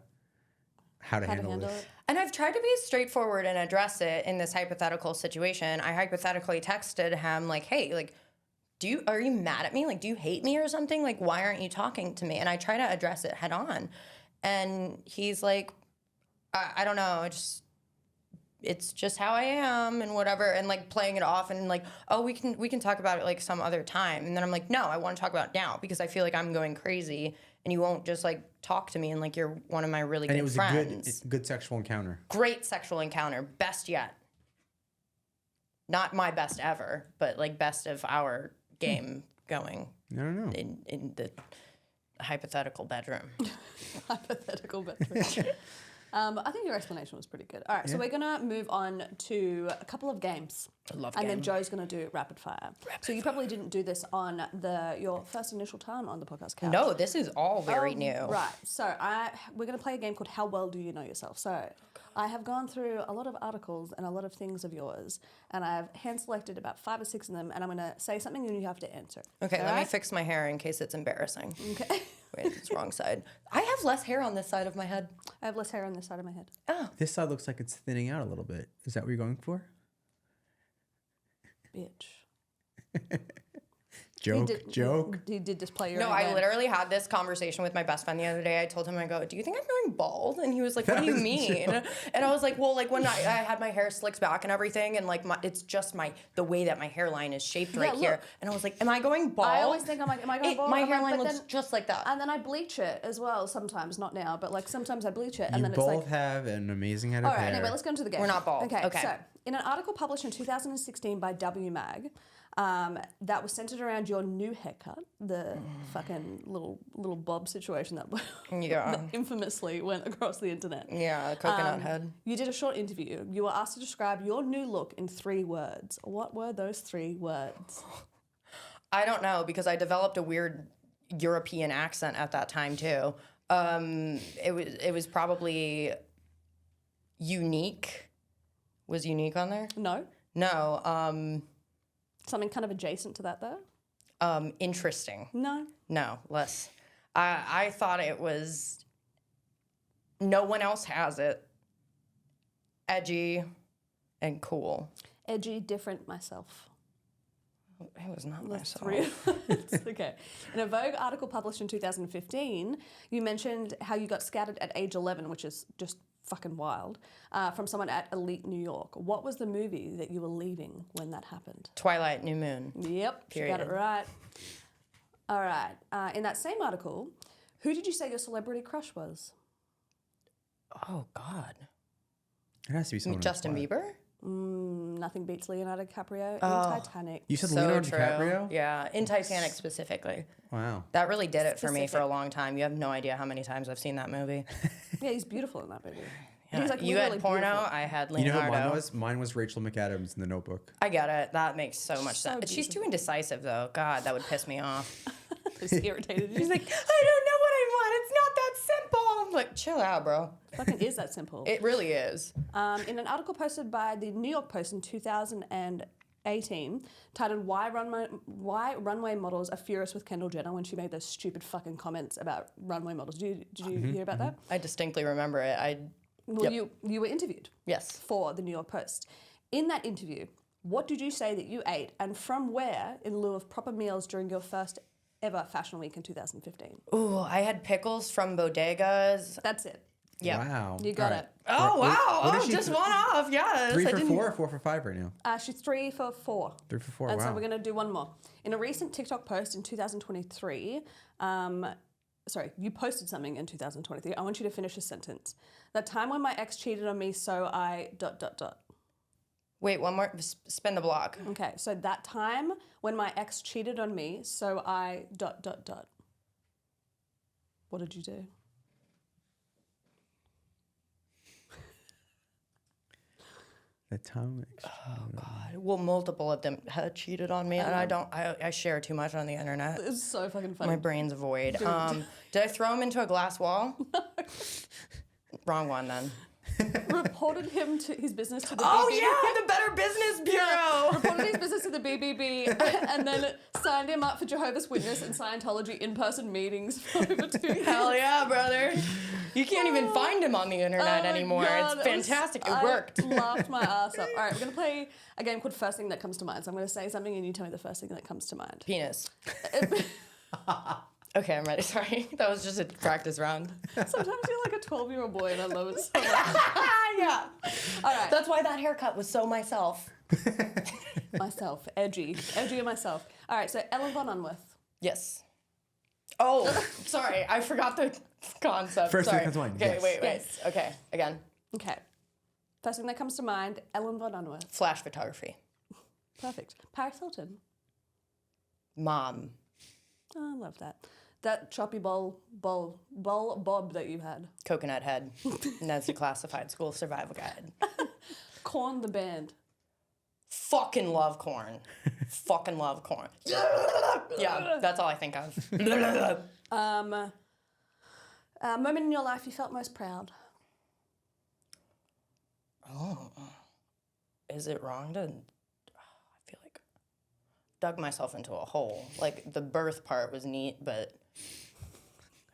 how to handle this. it. And I've tried to be straightforward and address it in this hypothetical situation. I hypothetically texted him like, "Hey, like, are you mad at me? Like, do you hate me or something? Like, why aren't you talking to me?" And I try to address it head on. And he's like, I don't know, it's just how I am and whatever, and like playing it off and like, oh, we can talk about it like some other time. And then I'm like, no, I want to talk about it now because I feel like I'm going crazy and you won't just like talk to me and like you're one of my really And good it was friends. a good sexual encounter. Great sexual encounter, best yet. Not my best ever, but like best of our game going. I don't know. In the hypothetical bedroom. Hypothetical bedroom. I think your explanation was pretty good. All right, so we're going to move on to a couple of games. I love And then games. Joe's going to do rapid fire. So you probably didn't do this on your first initial time on the podcast couch. No, this is all very new. Right. So we're going to play a game called How Well Do You Know Yourself? So I have gone through a lot of articles and a lot of things of yours, and I've hand-selected about 5 or 6 of them, and I'm going to say something and you have to answer. Okay, All let me right? fix my hair in case it's embarrassing. Okay. Wait, it's the wrong side. I have less hair on this side of my head. I have less hair on this side of my head. This side looks like it's thinning out a little bit. Is that what you're going for? Bitch. Joke. He did display your No, own I hand. literally had this conversation with my best friend the other day. I told him, I go, do you think I'm going bald? And he was like, what do you mean? And I was like, well, like when I had my hair slicked back and everything, and like it's just the way that my hairline is shaped right here. look. And I was like, am I going bald? I always think, I'm like, am I going bald? My I'm like, hairline but looks then- just like that. And then I bleach it as well sometimes, not now, but like sometimes I bleach it and You then it's both like... have an amazing head All of right, hair. anyway, let's go into the game. We're not bald. Okay, Okay. so in an article published in 2016 by W Mag, that was centered around your new haircut, the fucking little bob situation that, Yeah. that infamously went across the internet. Yeah, coconut head. You did a short interview. You were asked to describe your new look in 3 words. What were those 3 words? I don't know because I developed a weird European accent at that time too. It was probably unique. Was unique on there? No? No. Something kind of adjacent to that, though? Interesting. No? No, less. I thought it was. No one else has it. Edgy, and cool. Edgy, different, myself. It was not That's myself. 3 words. Okay. In a Vogue article published in 2015, you mentioned how you got scattered at age 11, which is just fucking wild, from someone at Elite New York. What was the movie that you were leaving when that happened? Twilight, New Moon. Yep, she got it Period. right. All right. In that same article, who did you say your celebrity crush was? Oh God. It has to be someone. in Justin Twilight. Bieber. Nothing beats Leonardo DiCaprio in Titanic. You said So Leonardo true. DiCaprio? Yeah, in Titanic specifically. Wow. That really did it for me for a Specific. long time. You have no idea how many times I've seen that movie. Yeah, he's beautiful in that movie. Yeah. He's like You literally had porno, beautiful. I had You know Leonardo. who mine was? Mine was Rachel McAdams in The Notebook. I get it. That makes so much So sense. She's too indecisive though. God, that would piss me off. It's irritated. She's like, I don't know what I want. It's not that simple. I'm like, chill out, bro. fucking is that simple. It really is. In an article posted by the New York Post in 2018, titled "Why Runway Models Are Furious with Kendall Jenner when she made those stupid fucking comments about runway models." Did you hear about that? I distinctly remember it. Well, Yep. you were interviewed Yes. for the New York Post. In that interview, what did you say that you ate and from where in lieu of proper meals during your first ever Fashion Week in 2015? Ooh, I had pickles from bodegas. That's it. Yeah. Wow. You got All right. it. Oh, wow. what is Oh, she- just one off. Yes. 3 I for didn't- 4 or 4 for 5 right now? She's 3 for 4. 3 for 4. And wow. so we're going to do one more. In a recent TikTok post in 2023, sorry, you posted something in 2023. I want you to finish a sentence. That time when my ex cheated on me, so I ... Wait, one more. Spin the block. Okay, so that time when my ex cheated on me, so I ... What did you do? The time. God. Well, multiple of them had cheated on me, and I share too much on the internet. It's so fucking funny. My brain's a void. Did I throw him into a glass wall? Wrong one then. Reported him to his business to the Oh BBB. yeah, the Better Business Bureau. Reported his business to the BBB and then signed him up for Jehovah's Witness and Scientology in-person meetings for over 2 years. Hell yeah, brother. You can't even find him on the internet Oh my anymore. God, It's fantastic. It worked. I laughed my ass up. All right, we're going to play a game called First Thing That Comes to Mind. So I'm going to say something and you tell me the first thing that comes to mind. Penis. Okay, I'm ready. Sorry. That was just a practice round. Sometimes you're like a 12-year-old boy and I love it so much. Yeah. All right. That's why that haircut was so myself. Myself. Edgy of myself. All right, so Ellen von Unworth. Yes. Oh, sorry. I forgot the concept. First sorry. thing comes to mind. Okay, Yes. wait. Yes. Okay, again. Okay. First thing that comes to mind, Ellen von Unworth. Flash photography. Perfect. Paris Hilton. Mom. Oh, I love that. That choppy bowl bob that you had. Coconut head. And that's the classified school survival guide. Korn the band. Fucking love corn. Fucking love corn. Yeah, that's all I think of. Moment in your life you felt most proud. Oh. Is it wrong to... I feel like dug myself into a hole. Like, the birth part was neat, but...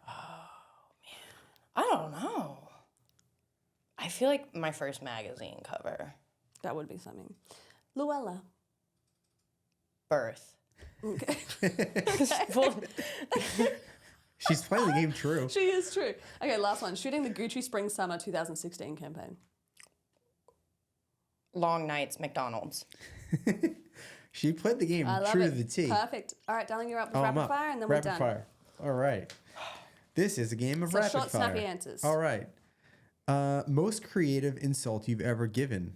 Oh, man. I don't know. I feel like my first magazine cover. That would be something. Luella. Birth. Okay. Well, She's playing the game true. She is true. Okay, last one. Shooting the Gucci Spring Summer 2016 campaign. long nights, McDonald's. She played the game I love true it. to the T. Perfect. All right, darling, you're up with Oh, I'm rapid up. fire, and then Rapid we're done. fire. All right. This is a game of So rapid short, fire. snappy answers. All right. Most creative insult you've ever given.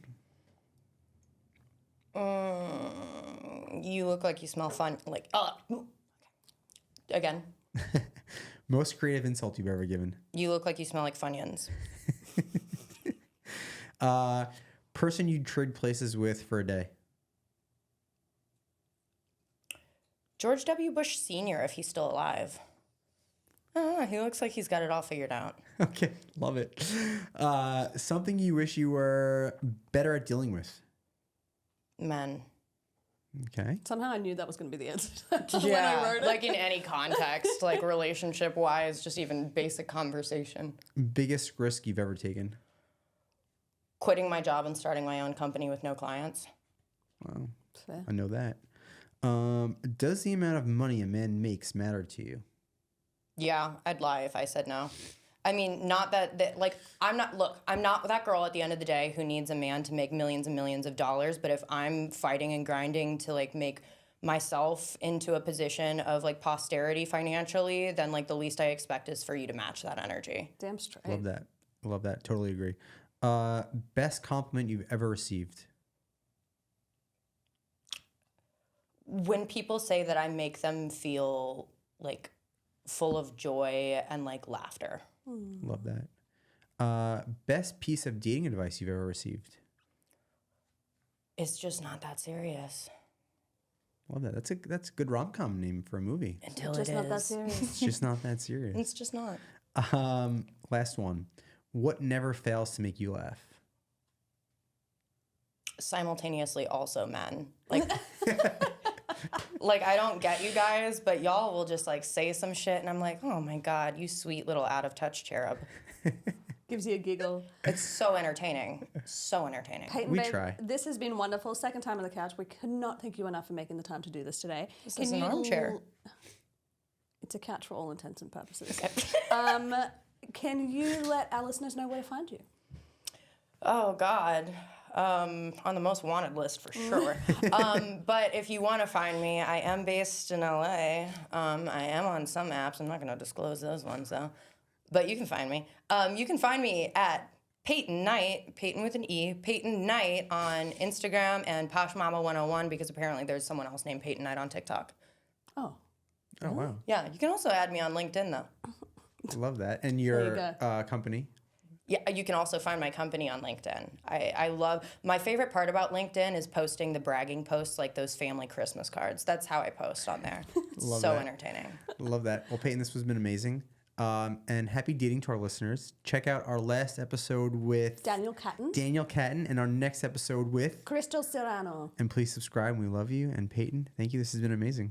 You look like you smell fun. Like, again. Most creative insult you've ever given. You look like you smell like Funyuns. Person you'd trade places with for a day. George W. Bush Sr., if he's still alive. I don't know. He looks like he's got it all figured out. Okay, love it. Something you wish you were better at dealing with. Men. Okay. Somehow I knew that was going to be the answer when I Yeah, wrote it. like in any context, like relationship-wise, just even basic conversation. Biggest risk you've ever taken. Quitting my job and starting my own company with no clients. Wow, Fair. I know that. Does the amount of money a man makes matter to you? Yeah, I'd lie if I said no. I mean, not that like, I'm not that girl at the end of the day who needs a man to make millions and millions of dollars, but if I'm fighting and grinding to like make myself into a position of like posterity financially, then like the least I expect is for you to match that energy. Damn straight. Love that. Love that. Totally agree. Best compliment you've ever received. When people say that I make them feel like full of joy and like laughter. Love that. Best piece of dating advice you've ever received. It's just not that serious. Love that. That's a good rom-com name for a movie. Until Just it not that is. serious. It's just not that serious. It's just not. Last one. What never fails to make you laugh? Simultaneously also men. Like like I don't get you guys, but y'all will just like say some shit and I'm like, oh my God, you sweet little out of touch cherub. Gives you a giggle. It's so entertaining. So entertaining. Peyton, We babe, try. this has been wonderful. Second time on the couch. We could not thank you enough for making the time to do this today. This is an armchair. It's a couch for all intents and purposes. Can you let our listeners know where to find you? Oh God. On the most wanted list for sure. But if you want to find me, I am based in LA. I am on some apps. I'm not going to disclose those ones though. But you can find me. You can find me at Peyton Knight, Peyton with an E, Peyton Knight on Instagram and Posh Mama 101 because apparently there's someone else named Peyton Knight on TikTok. Oh, Oh, wow. Yeah, you can also add me on LinkedIn though. Love that. And There you your company? Yeah, you can also find my company on LinkedIn. I love, my favorite part about LinkedIn is posting the bragging posts like those family Christmas cards. That's how I post on there. Love So that. entertaining. Love that. Well, Peyton, this has been amazing. And happy dating to our listeners. Check out our last episode with Daniel Catton. Daniel Catton and our next episode with... Crystal Serrano. And please subscribe. We love you. And Peyton, thank you. This has been amazing.